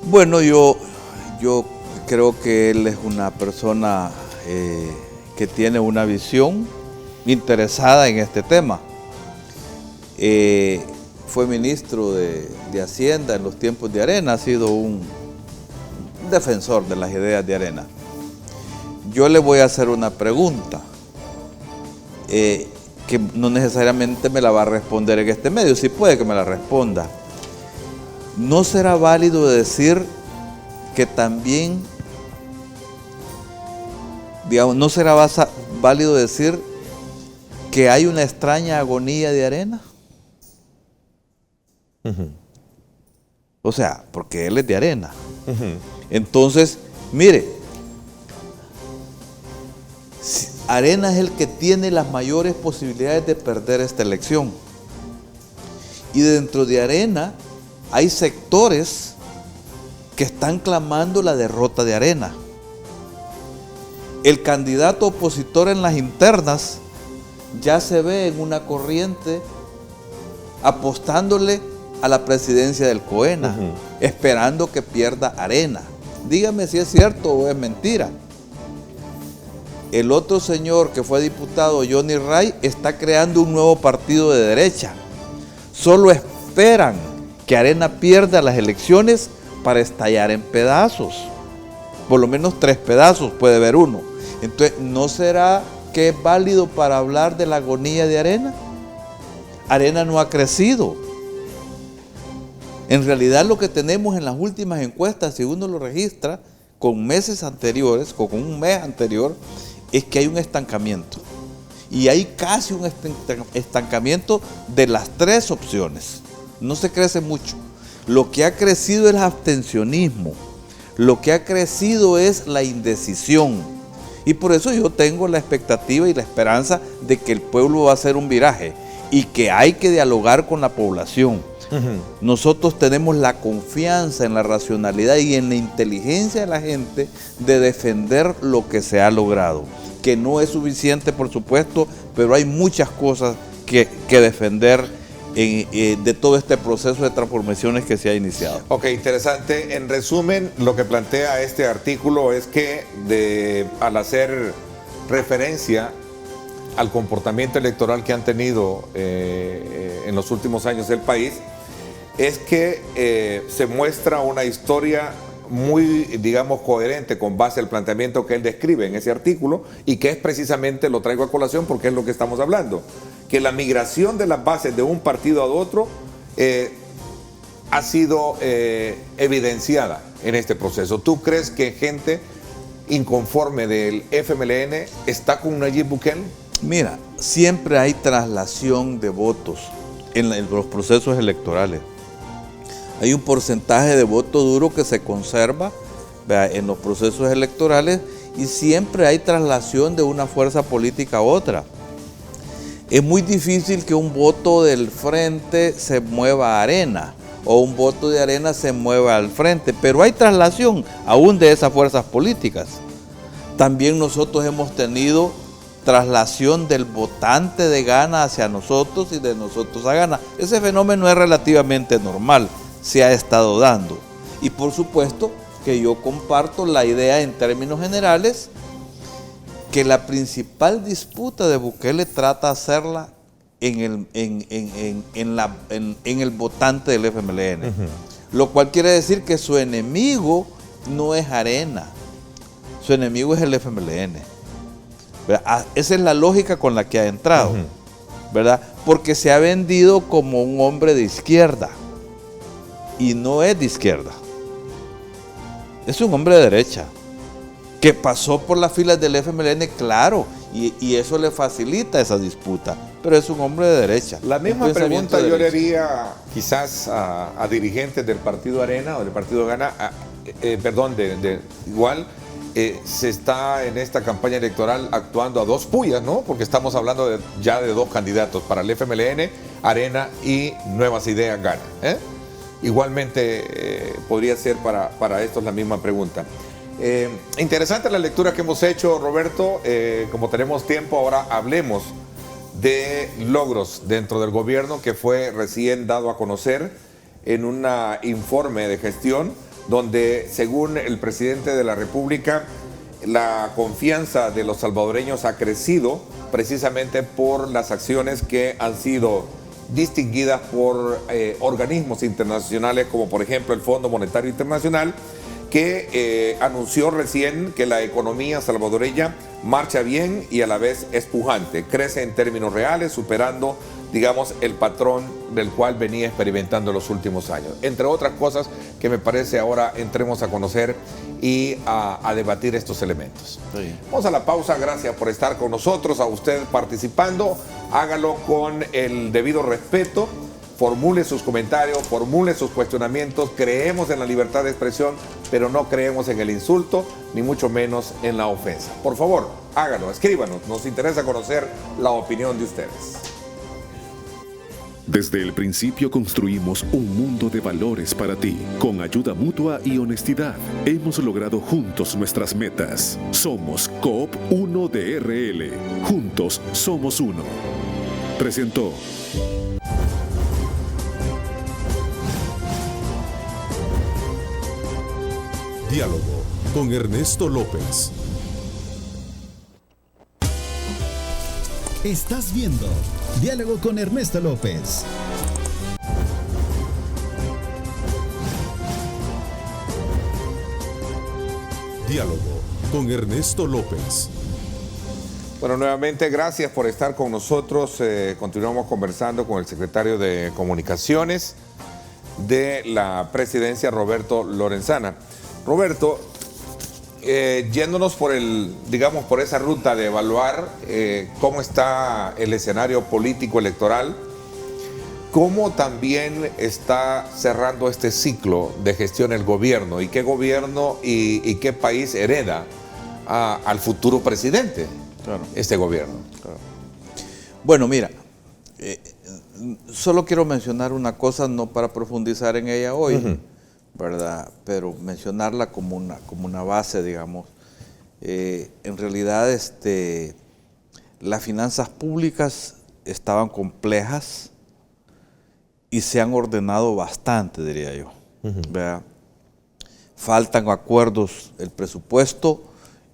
Bueno, yo creo que él es una persona que tiene una visión interesada en este tema. Fue ministro de Hacienda en los tiempos de Arena, ha sido un defensor de las ideas de Arena. Yo le voy a hacer una pregunta que no necesariamente me la va a responder en este medio, sí puede que me la responda. ¿No será válido decir que también, digamos, no será válido decir que hay una extraña agonía de Arena? O sea, porque él es de Arena. Entonces, mire, Arena es el que tiene las mayores posibilidades de perder esta elección. Y dentro de Arena hay sectores que están clamando la derrota de Arena. El candidato opositor en las internas ya se ve en una corriente apostándole a la presidencia del COENA, esperando que pierda Arena. Dígame si es cierto o es mentira. El otro señor que fue diputado, Johnny Ray, está creando un nuevo partido de derecha. Solo esperan que Arena pierda las elecciones para estallar en pedazos. Por lo menos 3 pedazos, puede haber uno. Entonces, ¿no será que es válido para hablar de la agonía de Arena? Arena no ha crecido. En realidad lo que tenemos en las últimas encuestas, si uno lo registra, con meses anteriores, con un mes anterior, es que hay un estancamiento. Y hay casi un estancamiento de las tres opciones. No se crece mucho. Lo que ha crecido es el abstencionismo. Lo que ha crecido es la indecisión. Y por eso yo tengo la expectativa y la esperanza de que el pueblo va a hacer un viraje y que hay que dialogar con la población. Nosotros tenemos la confianza en la racionalidad y en la inteligencia de la gente de defender lo que se ha logrado. Que no es suficiente, por supuesto, pero hay muchas cosas que defender de todo este proceso de transformaciones que se ha iniciado. Ok, interesante. En resumen, lo que plantea este artículo es que al hacer referencia al comportamiento electoral que han tenido en los últimos años del país, es que se muestra una historia muy, digamos, coherente con base al planteamiento que él describe en ese artículo y que es precisamente, lo traigo a colación porque es lo que estamos hablando, que la migración de las bases de un partido a otro ha sido evidenciada en este proceso. ¿Tú crees que gente inconforme del FMLN está con Nayib Bukele? Mira, siempre hay traslación de votos en los procesos electorales. Hay un porcentaje de voto duro que se conserva en los procesos electorales y siempre hay traslación de una fuerza política a otra. Es muy difícil que un voto del frente se mueva a Arena o un voto de Arena se mueva al frente, pero hay traslación aún de esas fuerzas políticas. También nosotros hemos tenido traslación del votante de Gana hacia nosotros y de nosotros a Gana. Ese fenómeno es relativamente normal, se ha estado dando. Y por supuesto que yo comparto la idea en términos generales que la principal disputa de Bukele trata de hacerla en el votante del FMLN. Lo cual quiere decir que su enemigo no es Arena, su enemigo es el FMLN. ¿Verdad? Esa es la lógica con la que ha entrado, ¿verdad? Porque se ha vendido como un hombre de izquierda y no es de izquierda, es un hombre de derecha que pasó por las filas del FMLN, claro, y eso le facilita esa disputa, pero es un hombre de derecha. La misma pregunta yo le haría quizás a dirigentes del partido Arena o del partido Gana, igual. Se está en esta campaña electoral actuando a dos pullas, ¿no? Porque estamos hablando ya de dos candidatos para el FMLN, Arena y Nuevas Ideas Gana. Igualmente podría ser para estos la misma pregunta. Interesante la lectura que hemos hecho, Roberto. Como tenemos tiempo, ahora hablemos de logros dentro del gobierno que fue recién dado a conocer en un informe de gestión donde, según el presidente de la República, la confianza de los salvadoreños ha crecido precisamente por las acciones que han sido distinguidas por organismos internacionales, como por ejemplo el Fondo Monetario Internacional, que anunció recién que la economía salvadoreña marcha bien y a la vez es pujante, crece en términos reales, superando, digamos, el patrón del cual venía experimentando en los últimos años. Entre otras cosas que me parece ahora entremos a conocer y a debatir estos elementos. Sí. Vamos a la pausa, gracias por estar con nosotros, a usted participando, hágalo con el debido respeto, formule sus comentarios, formule sus cuestionamientos, creemos en la libertad de expresión, pero no creemos en el insulto, ni mucho menos en la ofensa. Por favor, hágalo, escríbanos, nos interesa conocer la opinión de ustedes. Desde el principio construimos un mundo de valores para ti. Con ayuda mutua y honestidad, hemos logrado juntos nuestras metas. Somos Coop 1 de RL. Juntos somos uno. Presentó. Diálogo con Ernesto López. Estás viendo Diálogo con Ernesto López. Diálogo con Ernesto López. Bueno, nuevamente gracias por estar con nosotros. Continuamos conversando con el secretario de Comunicaciones de la presidencia, Roberto Lorenzana. Roberto, yéndonos por por esa ruta de evaluar cómo está el escenario político electoral, cómo también está cerrando este ciclo de gestión el gobierno y qué gobierno y qué país hereda al futuro presidente, claro, este gobierno. Claro. Bueno, mira, solo quiero mencionar una cosa, no para profundizar en ella hoy, ¿verdad? Pero mencionarla como una base, digamos. En realidad, las finanzas públicas estaban complejas y se han ordenado bastante, diría yo. ¿Verdad? Faltan acuerdos, el presupuesto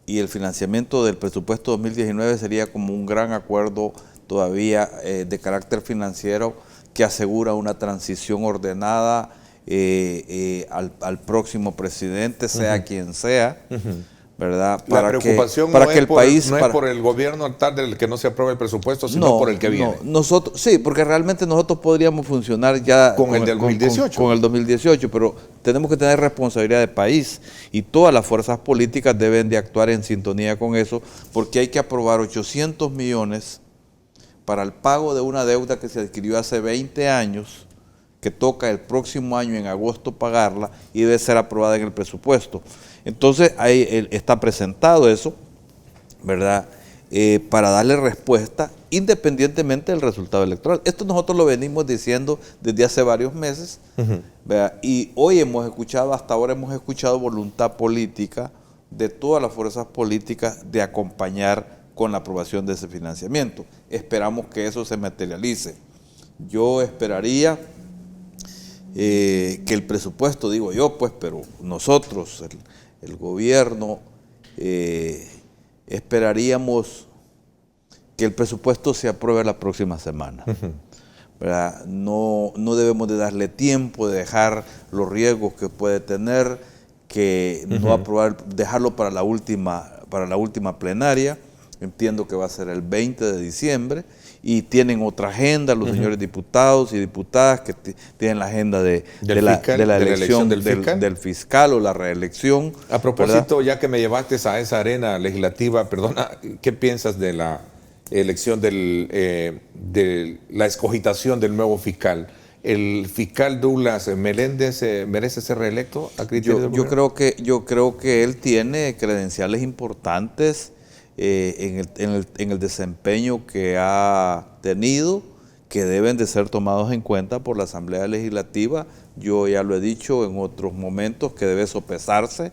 y el financiamiento del presupuesto 2019 sería como un gran acuerdo todavía de carácter financiero que asegura una transición ordenada al próximo presidente, sea quien sea, ¿verdad? La preocupación no es por el gobierno actual del que no se apruebe el presupuesto, sino por el que viene. Nosotros, sí, porque realmente nosotros podríamos funcionar ya con el del 2018. Con el 2018, pero tenemos que tener responsabilidad de país y todas las fuerzas políticas deben de actuar en sintonía con eso, porque hay que aprobar 800 millones para el pago de una deuda que se adquirió hace 20 años, que toca el próximo año en agosto pagarla y debe ser aprobada en el presupuesto. Entonces ahí está presentado eso, ¿verdad? Para darle respuesta independientemente del resultado electoral. Esto nosotros lo venimos diciendo desde hace varios meses, ¿verdad? Y hoy hasta ahora hemos escuchado voluntad política de todas las fuerzas políticas de acompañar con la aprobación de ese financiamiento. Esperamos que eso se materialice. Yo esperaría que el presupuesto, digo yo, pues, pero nosotros, el gobierno, esperaríamos que el presupuesto se apruebe la próxima semana. ¿Verdad? No debemos de darle tiempo, de dejar los riesgos que puede tener, que no aprobar, dejarlo para la última plenaria. Entiendo que va a ser el 20 de diciembre y tienen otra agenda los señores diputados y diputadas que tienen la agenda de la elección del fiscal o la reelección. A propósito, ¿verdad? Ya que me llevaste a esa arena legislativa, perdona, ¿qué piensas de la elección de la escogitación del nuevo fiscal? ¿El fiscal Douglas Meléndez merece ser reelecto a criterio del gobierno? Yo creo que él tiene credenciales importantes en el desempeño que ha tenido, que deben de ser tomados en cuenta por la Asamblea Legislativa. Yo ya lo he dicho en otros momentos que debe sopesarse,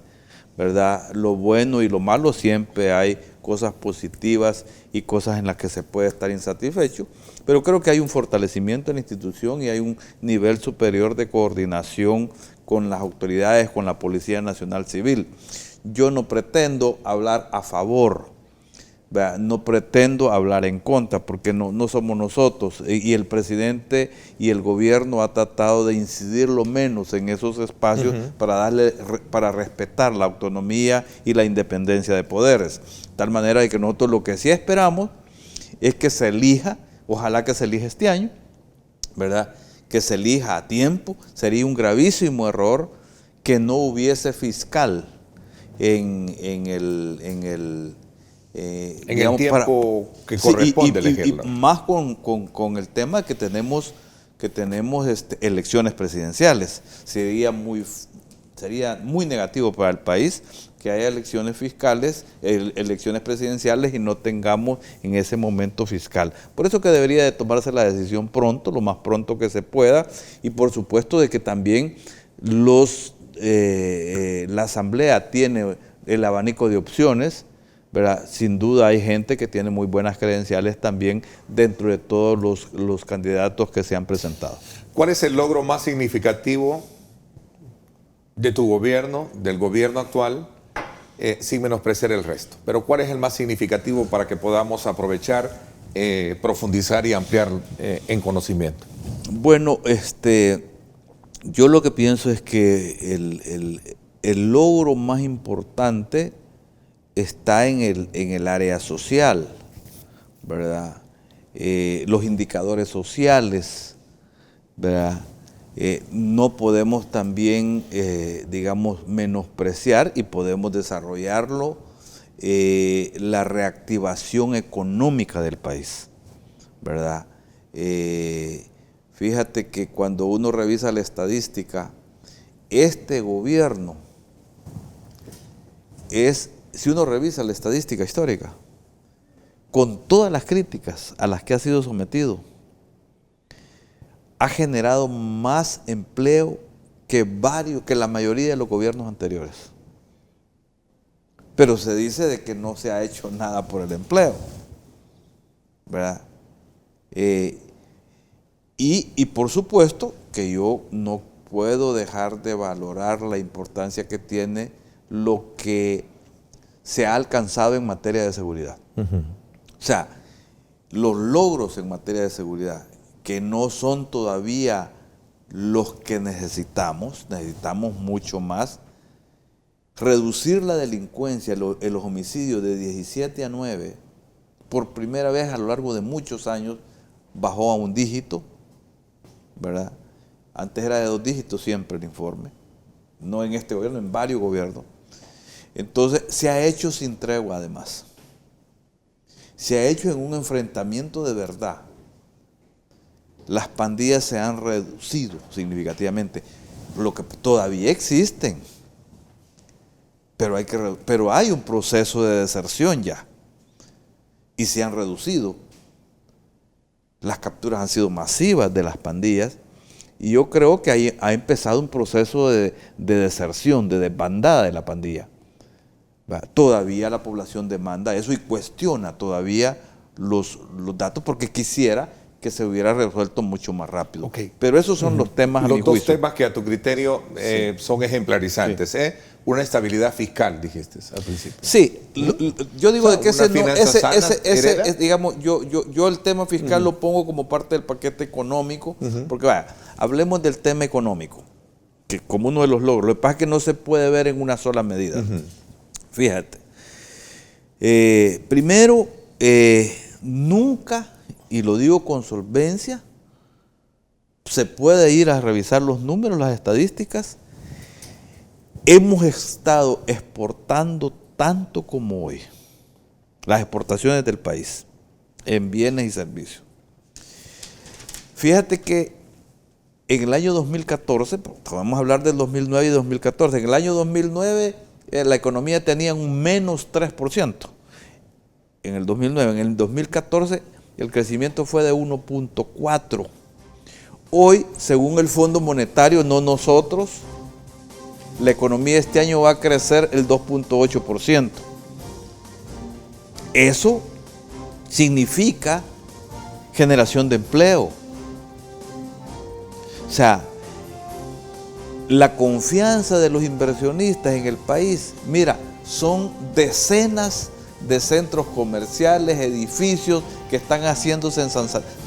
¿verdad? Lo bueno y lo malo, siempre hay cosas positivas y cosas en las que se puede estar insatisfecho, pero creo que hay un fortalecimiento en la institución y hay un nivel superior de coordinación con las autoridades, con la Policía Nacional Civil. Yo no pretendo hablar a favor, no pretendo hablar en contra, porque no somos nosotros, y el presidente y el gobierno ha tratado de incidir lo menos en esos espacios para respetar la autonomía y la independencia de poderes, de tal manera de que nosotros lo que sí esperamos es que se elija, ojalá que se elija este año, ¿verdad? Que se elija a tiempo. Sería un gravísimo error que no hubiese fiscal en el tiempo que corresponde elegirlo. Y más con el tema que tenemos elecciones presidenciales. Sería muy negativo para el país que haya elecciones fiscales, elecciones presidenciales y no tengamos en ese momento fiscal. Por eso que debería de tomarse la decisión pronto, lo más pronto que se pueda, y por supuesto de que también la Asamblea tiene el abanico de opciones, ¿verdad? Sin duda hay gente que tiene muy buenas credenciales también dentro de todos los candidatos que se han presentado. ¿Cuál es el logro más significativo de tu gobierno, del gobierno actual, sin menospreciar el resto? Pero ¿cuál es el más significativo para que podamos aprovechar, profundizar y ampliar en conocimiento? Bueno, yo lo que pienso es que el logro más importante está en el área social, ¿verdad? Los indicadores sociales, ¿verdad? no podemos también, digamos, menospreciar y podemos desarrollarlo la reactivación económica del país, ¿verdad? Fíjate que cuando uno revisa la estadística, este gobierno si uno revisa la estadística histórica, con todas las críticas a las que ha sido sometido, ha generado más empleo que la mayoría de los gobiernos anteriores. Pero se dice de que no se ha hecho nada por el empleo, ¿verdad? Y por supuesto que yo no puedo dejar de valorar la importancia que tiene lo que se ha alcanzado en materia de seguridad. O sea, los logros en materia de seguridad, que no son todavía los que necesitamos mucho más. Reducir la delincuencia, los homicidios de 17 a 9, por primera vez a lo largo de muchos años, bajó a un dígito, ¿verdad? Antes era de 2 dígitos siempre el informe, no en este gobierno, en varios gobiernos. Entonces, se ha hecho sin tregua además. Se ha hecho en un enfrentamiento de verdad. Las pandillas se han reducido significativamente, lo que todavía existen, pero hay un proceso de deserción ya, y se han reducido. Las capturas han sido masivas de las pandillas, y yo creo que ahí ha empezado un proceso de deserción, de desbandada de la pandilla. Todavía la población demanda eso y cuestiona todavía los datos, porque quisiera que se hubiera resuelto mucho más rápido. Okay. Pero esos son los temas a mi juicio. Los 2 temas que a tu criterio son ejemplarizantes. Sí. Una estabilidad fiscal, dijiste al principio. Sí, yo digo de que digamos, yo el tema fiscal lo pongo como parte del paquete económico, porque vaya, hablemos del tema económico, que como uno de los logros. Lo que pasa es que no se puede ver en una sola medida. Fíjate. Primero, nunca, y lo digo con solvencia, se puede ir a revisar los números, las estadísticas. Hemos estado exportando tanto como hoy, las exportaciones del país, en bienes y servicios. Fíjate que en el año 2014, vamos a hablar del 2009 y 2014, en el año 2009 la economía tenía un menos 3%. En el 2009, en el 2014 el crecimiento fue de 1.4%. Hoy, según el Fondo Monetario, no nosotros, la economía este año va a crecer el 2.8%. Eso significa generación de empleo. O sea, la confianza de los inversionistas en el país, mira, son decenas de centros comerciales, edificios que están haciéndose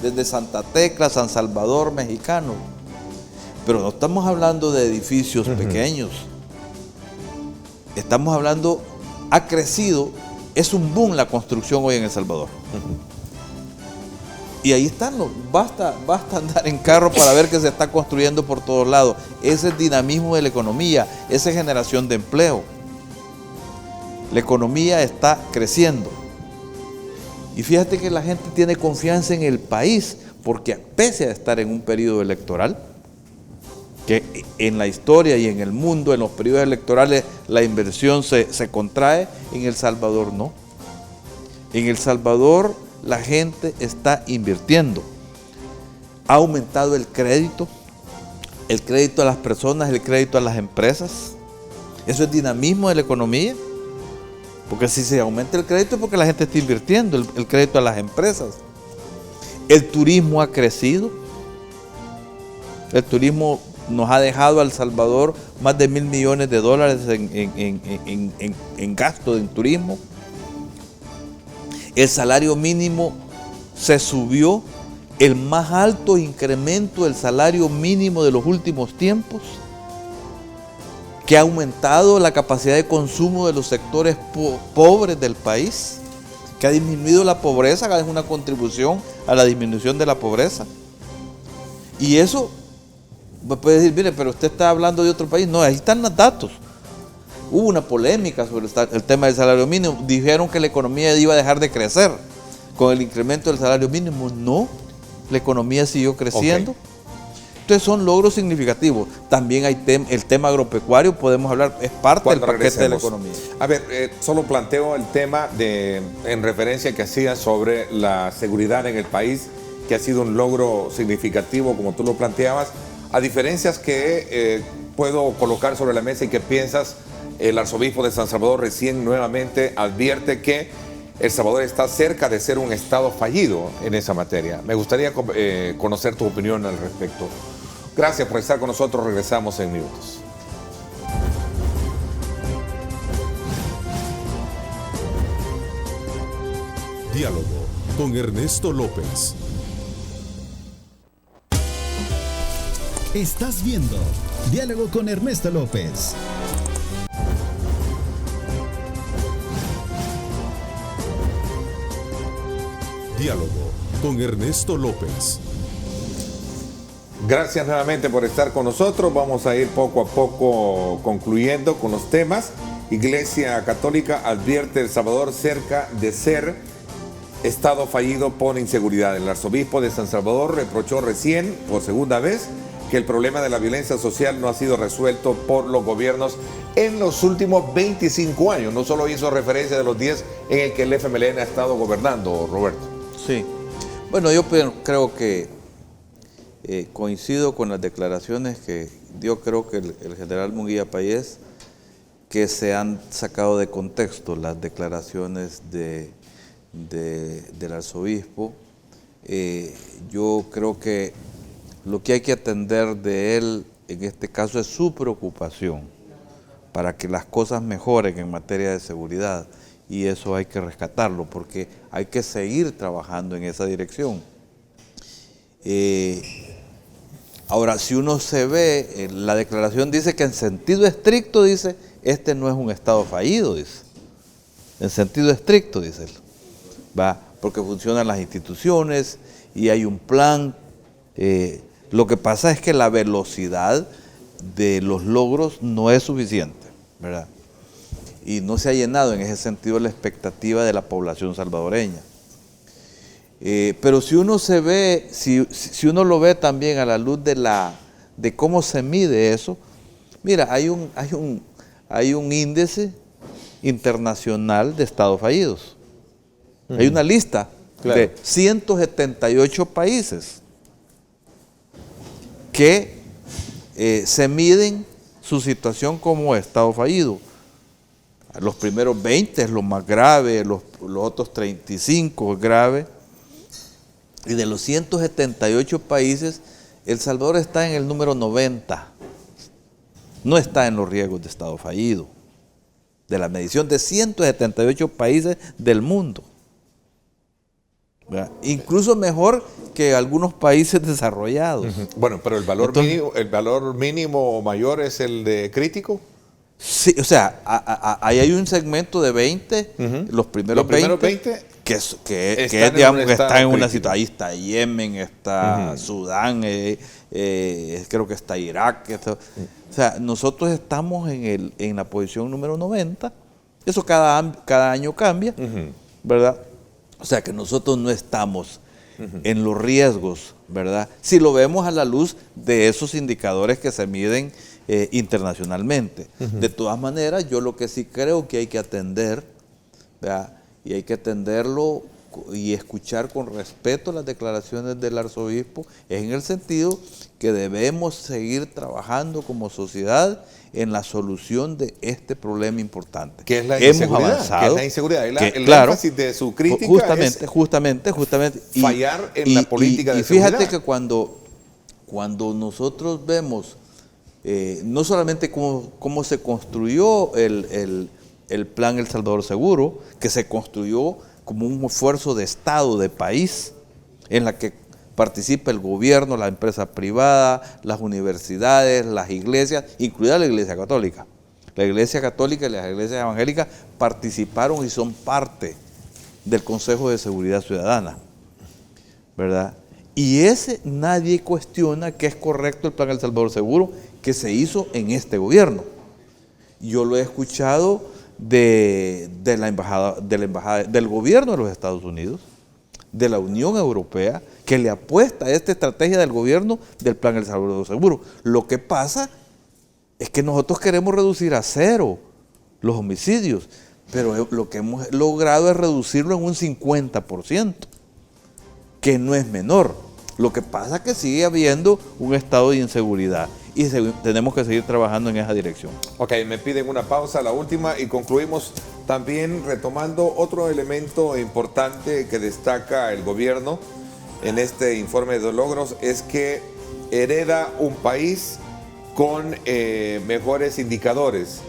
desde Santa Tecla, San Salvador, Mexicano. Pero no estamos hablando de edificios pequeños. Estamos hablando, ha crecido, es un boom la construcción hoy en El Salvador. Y ahí están, basta andar en carro para ver que se está construyendo por todos lados. Ese es el dinamismo de la economía, esa es generación de empleo. La economía está creciendo. Y fíjate que la gente tiene confianza en el país, porque pese a estar en un periodo electoral, que en la historia y en el mundo, en los periodos electorales, la inversión se contrae, en El Salvador no. En El Salvador la gente está invirtiendo. Ha aumentado el crédito a las personas, el crédito a las empresas. Eso es dinamismo de la economía. Porque si se aumenta el crédito es porque la gente está invirtiendo, el crédito a las empresas. El turismo ha crecido. El turismo nos ha dejado a El Salvador más de $1,000 millones en gasto en turismo. El salario mínimo se subió, el más alto incremento del salario mínimo de los últimos tiempos, que ha aumentado la capacidad de consumo de los sectores pobres del país, que ha disminuido la pobreza, es una contribución a la disminución de la pobreza. Y eso puede decir, mire, pero usted está hablando de otro país. No, ahí están los datos. Hubo una polémica sobre el tema del salario mínimo. Dijeron que la economía iba a dejar de crecer con el incremento del salario mínimo. No, la economía siguió creciendo. Okay. Entonces son logros significativos. También hay el tema agropecuario, podemos hablar, es parte del paquete de la economía. A ver, solo planteo el tema en referencia que hacía sobre la seguridad en el país, que ha sido un logro significativo, como tú lo planteabas, a diferencias que puedo colocar sobre la mesa y que piensas. El arzobispo de San Salvador recién nuevamente advierte que El Salvador está cerca de ser un estado fallido en esa materia. Me gustaría conocer tu opinión al respecto. Gracias por estar con nosotros. Regresamos en minutos. Diálogo con Ernesto López. Estás viendo Diálogo con Ernesto López. Diálogo con Ernesto López. Gracias nuevamente por estar con nosotros. Vamos a ir poco a poco concluyendo con los temas. Iglesia Católica advierte El Salvador cerca de ser estado fallido por inseguridad. El arzobispo de San Salvador reprochó recién, por segunda vez, que el problema de la violencia social no ha sido resuelto por los gobiernos en los últimos 25 años. No solo hizo referencia de los 10 en el que el FMLN ha estado gobernando, Roberto. Sí. Bueno, yo creo que coincido con las declaraciones que dio, creo que el general Munguía Payés, que se han sacado de contexto las declaraciones del arzobispo. Yo creo que lo que hay que atender de él en este caso es su preocupación para que las cosas mejoren en materia de seguridad, y eso hay que rescatarlo porque hay que seguir trabajando en esa dirección. Ahora, si uno se ve, la declaración dice que en sentido estricto, dice, este no es un estado fallido, dice. En sentido estricto, dice él. ¿Va? Porque funcionan las instituciones y hay un plan. Lo que pasa es que la velocidad de los logros no es suficiente, ¿verdad? Y no se ha llenado en ese sentido la expectativa de la población salvadoreña. Pero si uno se ve, si uno lo ve también a la luz de cómo se mide eso, mira, hay un índice internacional de estados fallidos. Hay una lista de 178 países que se miden su situación como estado fallido. Los primeros 20 es lo más grave, los otros 35 es grave. Y de los 178 países, El Salvador está en el número 90. No está en los riesgos de estado fallido. De la medición de 178 países del mundo. ¿Verdad? Incluso mejor que algunos países desarrollados. Bueno, pero el valor mínimo mayor es el de crítico. Sí, o sea, ahí hay un segmento de 20, los primeros 20 que está en una situación. Ahí está Yemen, está Sudán, creo que está Irak. O sea, nosotros estamos en la posición número 90. Eso cada año cambia, ¿verdad? O sea que nosotros no estamos en los riesgos, ¿verdad? Si lo vemos a la luz de esos indicadores que se miden internacionalmente. De todas maneras, yo lo que sí creo que hay que atender, ¿verdad? Y hay que atenderlo y escuchar con respeto las declaraciones del arzobispo, es en el sentido que debemos seguir trabajando como sociedad en la solución de este problema importante. ¿Qué es la Hemos inseguridad? avanzado. ¿Qué es la inseguridad? El claro, énfasis de su crítica justamente. Fallar en la política de seguridad. Y fíjate que cuando nosotros vemos no solamente cómo se construyó el plan El Salvador Seguro, que se construyó como un esfuerzo de Estado, de país, en la que participa el gobierno, la empresa privada, las universidades, las iglesias, incluida la Iglesia Católica. La Iglesia Católica y las iglesias evangélicas participaron y son parte del Consejo de Seguridad Ciudadana, ¿verdad? Y ese nadie cuestiona que es correcto el plan El Salvador Seguro que se hizo en este gobierno. Yo lo he escuchado de la embajada, del gobierno de los Estados Unidos, de la Unión Europea, que le apuesta a esta estrategia del gobierno del plan El Salvador Seguro. Lo que pasa es que nosotros queremos reducir a cero los homicidios, pero lo que hemos logrado es reducirlo en un 50%, que no es menor. Lo que pasa es que sigue habiendo un estado de inseguridad y tenemos que seguir trabajando en esa dirección. Ok, me piden una pausa, la última, y concluimos también retomando otro elemento importante que destaca el gobierno en este informe de logros, es que hereda un país con mejores indicadores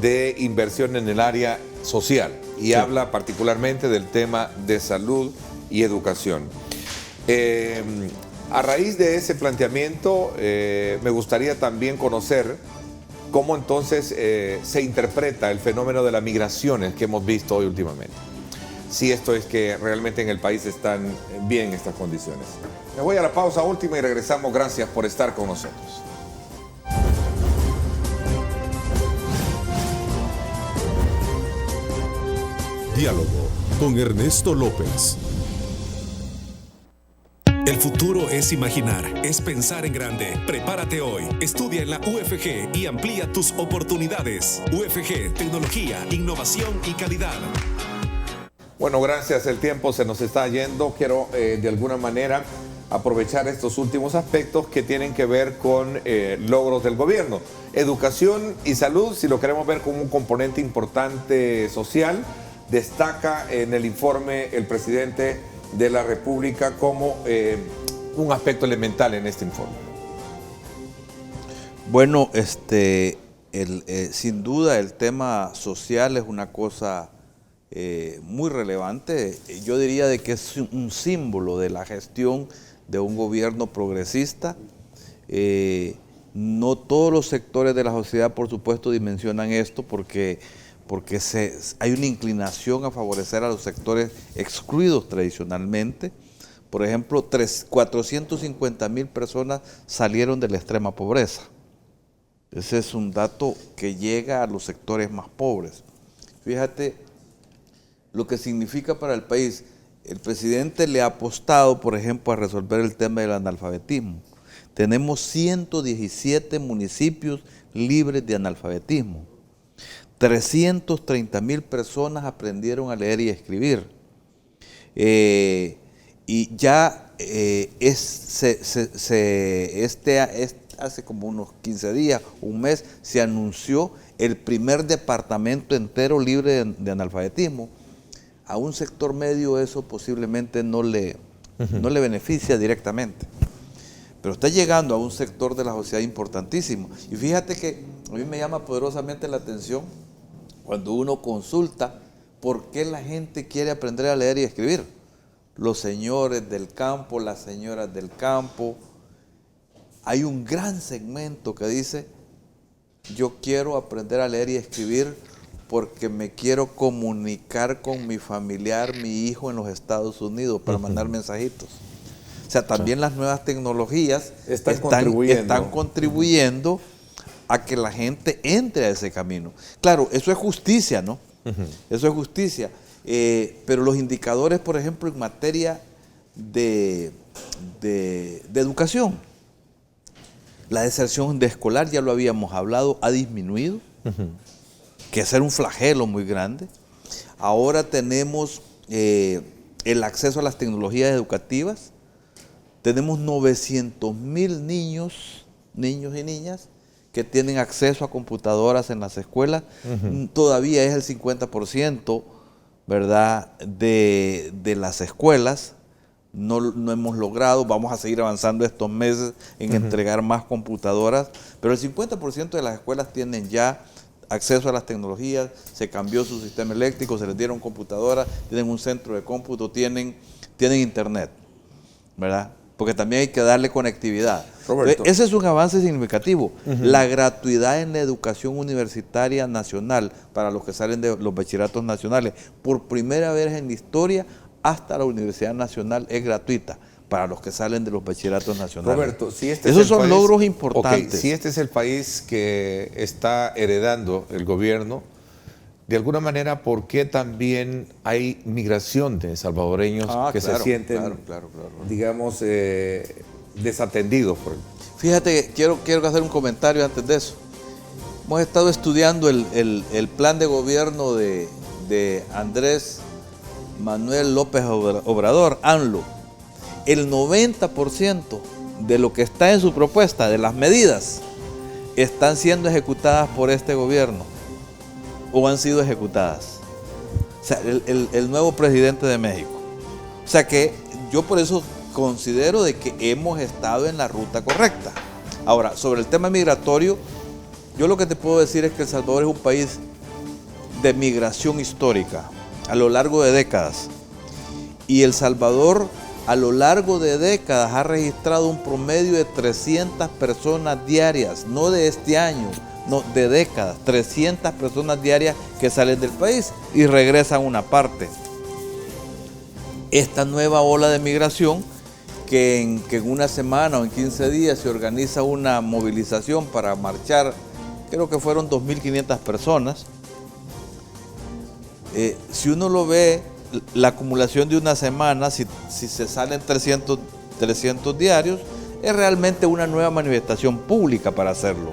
de inversión en el área social y sí, habla particularmente del tema de salud y educación. A raíz de ese planteamiento, me gustaría también conocer cómo entonces se interpreta el fenómeno de las migraciones que hemos visto hoy últimamente. Si esto es que realmente en el país están bien estas condiciones. Me voy a la pausa última y regresamos. Gracias por estar con nosotros. Diálogo con Ernesto López. El futuro es imaginar, es pensar en grande. Prepárate hoy, estudia en la UFG y amplía tus oportunidades. UFG, tecnología, innovación y calidad. Bueno, gracias, el tiempo se nos está yendo. Quiero de alguna manera aprovechar estos últimos aspectos que tienen que ver con logros del gobierno. Educación y salud, si lo queremos ver como un componente importante social, destaca en el informe el presidente de la República como un aspecto elemental en este informe. Bueno, sin duda el tema social es una cosa muy relevante. Yo diría de que es un símbolo de la gestión de un gobierno progresista. No todos los sectores de la sociedad, por supuesto, dimensionan esto porque hay una inclinación a favorecer a los sectores excluidos tradicionalmente. Por ejemplo, 450,000 personas salieron de la extrema pobreza. Ese es un dato que llega a los sectores más pobres. Fíjate lo que significa para el país. El presidente le ha apostado, por ejemplo, a resolver el tema del analfabetismo. Tenemos 117 municipios libres de analfabetismo. 330,000 personas aprendieron a leer y a escribir. Y ya hace como unos 15 días, un mes, se anunció el primer departamento entero libre de analfabetismo. A un sector medio eso posiblemente no le beneficia directamente, pero está llegando a un sector de la sociedad importantísimo. Y fíjate que a mí me llama poderosamente la atención cuando uno consulta por qué la gente quiere aprender a leer y a escribir. Los señores del campo, las señoras del campo. Hay un gran segmento que dice, yo quiero aprender a leer y a escribir porque me quiero comunicar con mi familiar, mi hijo en los Estados Unidos para mandar mensajitos. O sea, también las nuevas tecnologías están contribuyendo a que la gente entre a ese camino. Claro, eso es justicia, ¿no? Eso es justicia. Pero los indicadores, por ejemplo, en materia de educación, la deserción de escolar, ya lo habíamos hablado, ha disminuido, que es un flagelo muy grande. Ahora tenemos el acceso a las tecnologías educativas. Tenemos 900,000 niños y niñas que tienen acceso a computadoras en las escuelas. Todavía es el 50%, ¿verdad?, de las escuelas. No hemos logrado, vamos a seguir avanzando estos meses en entregar más computadoras, pero el 50% de las escuelas tienen ya acceso a las tecnologías, se cambió su sistema eléctrico, se les dieron computadoras, tienen un centro de cómputo, tienen internet, ¿verdad? Porque también hay que darle conectividad. Roberto. Ese es un avance significativo. La gratuidad en la educación universitaria nacional para los que salen de los bachilleratos nacionales, por primera vez en la historia, hasta la Universidad Nacional es gratuita para los que salen de los bachilleratos nacionales. Roberto, si este esos es el son país, logros importantes. Okay, si este es el país que está heredando el gobierno, de alguna manera, ¿por qué también hay migración de salvadoreños que se sienten, digamos, desatendidos? Fíjate, quiero hacer un comentario antes de eso. Hemos estado estudiando el plan de gobierno de Andrés Manuel López Obrador, AMLO. El 90% de lo que está en su propuesta, de las medidas, están siendo ejecutadas por este gobierno o han sido ejecutadas. O sea, el nuevo presidente de México. O sea que yo por eso considero de que hemos estado en la ruta correcta. Ahora, sobre el tema migratorio, yo lo que te puedo decir es que El Salvador es un país de migración histórica a lo largo de décadas. Y El Salvador a lo largo de décadas ha registrado un promedio de 300 personas diarias, no de este año, no, de décadas, 300 personas diarias que salen del país y regresan a una parte. Esta nueva ola de migración, que en una semana o en 15 días se organiza una movilización para marchar, creo que fueron 2.500 personas. Si uno lo ve, la acumulación de una semana, si se salen 300 diarios, es realmente una nueva manifestación pública para hacerlo.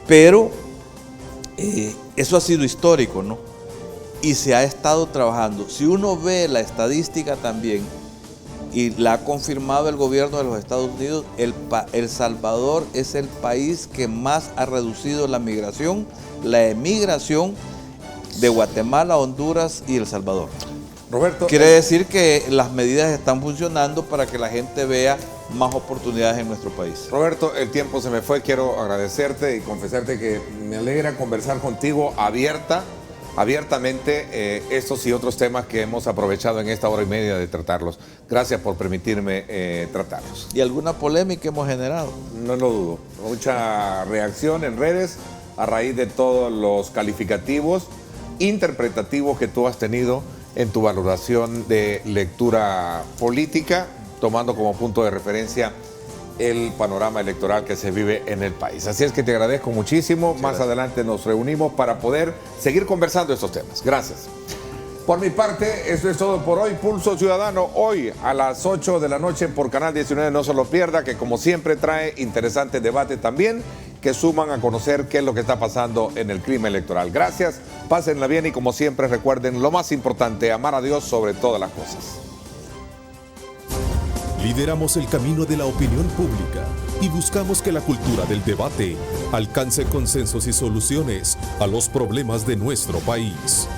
Pero eso ha sido histórico, ¿no? Y se ha estado trabajando. Si uno ve la estadística también, y la ha confirmado el gobierno de los Estados Unidos, El Salvador es el país que más ha reducido la migración, la emigración de Guatemala, Honduras y El Salvador. Roberto, quiere decir que las medidas están funcionando para que la gente vea más oportunidades en nuestro país. Roberto, el tiempo se me fue. Quiero agradecerte y confesarte que me alegra conversar contigo abiertamente estos y otros temas que hemos aprovechado en esta hora y media de tratarlos. Gracias por permitirme tratarlos. ¿Y alguna polémica hemos generado? No lo dudo. Mucha reacción en redes a raíz de todos los calificativos interpretativos que tú has tenido en tu valoración de lectura política, tomando como punto de referencia el panorama electoral que se vive en el país. Así es que te agradezco muchísimo. Más adelante nos reunimos para poder seguir conversando estos temas. Gracias. Por mi parte, eso es todo por hoy. Pulso Ciudadano, hoy a las 8 de la noche por Canal 19. No se lo pierda, que como siempre trae interesante debate también, que suman a conocer qué es lo que está pasando en el clima electoral. Gracias, pásenla bien y como siempre recuerden lo más importante, amar a Dios sobre todas las cosas. Lideramos el camino de la opinión pública y buscamos que la cultura del debate alcance consensos y soluciones a los problemas de nuestro país.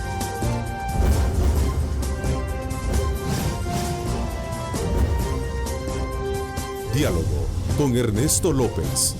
Diálogo con Ernesto López.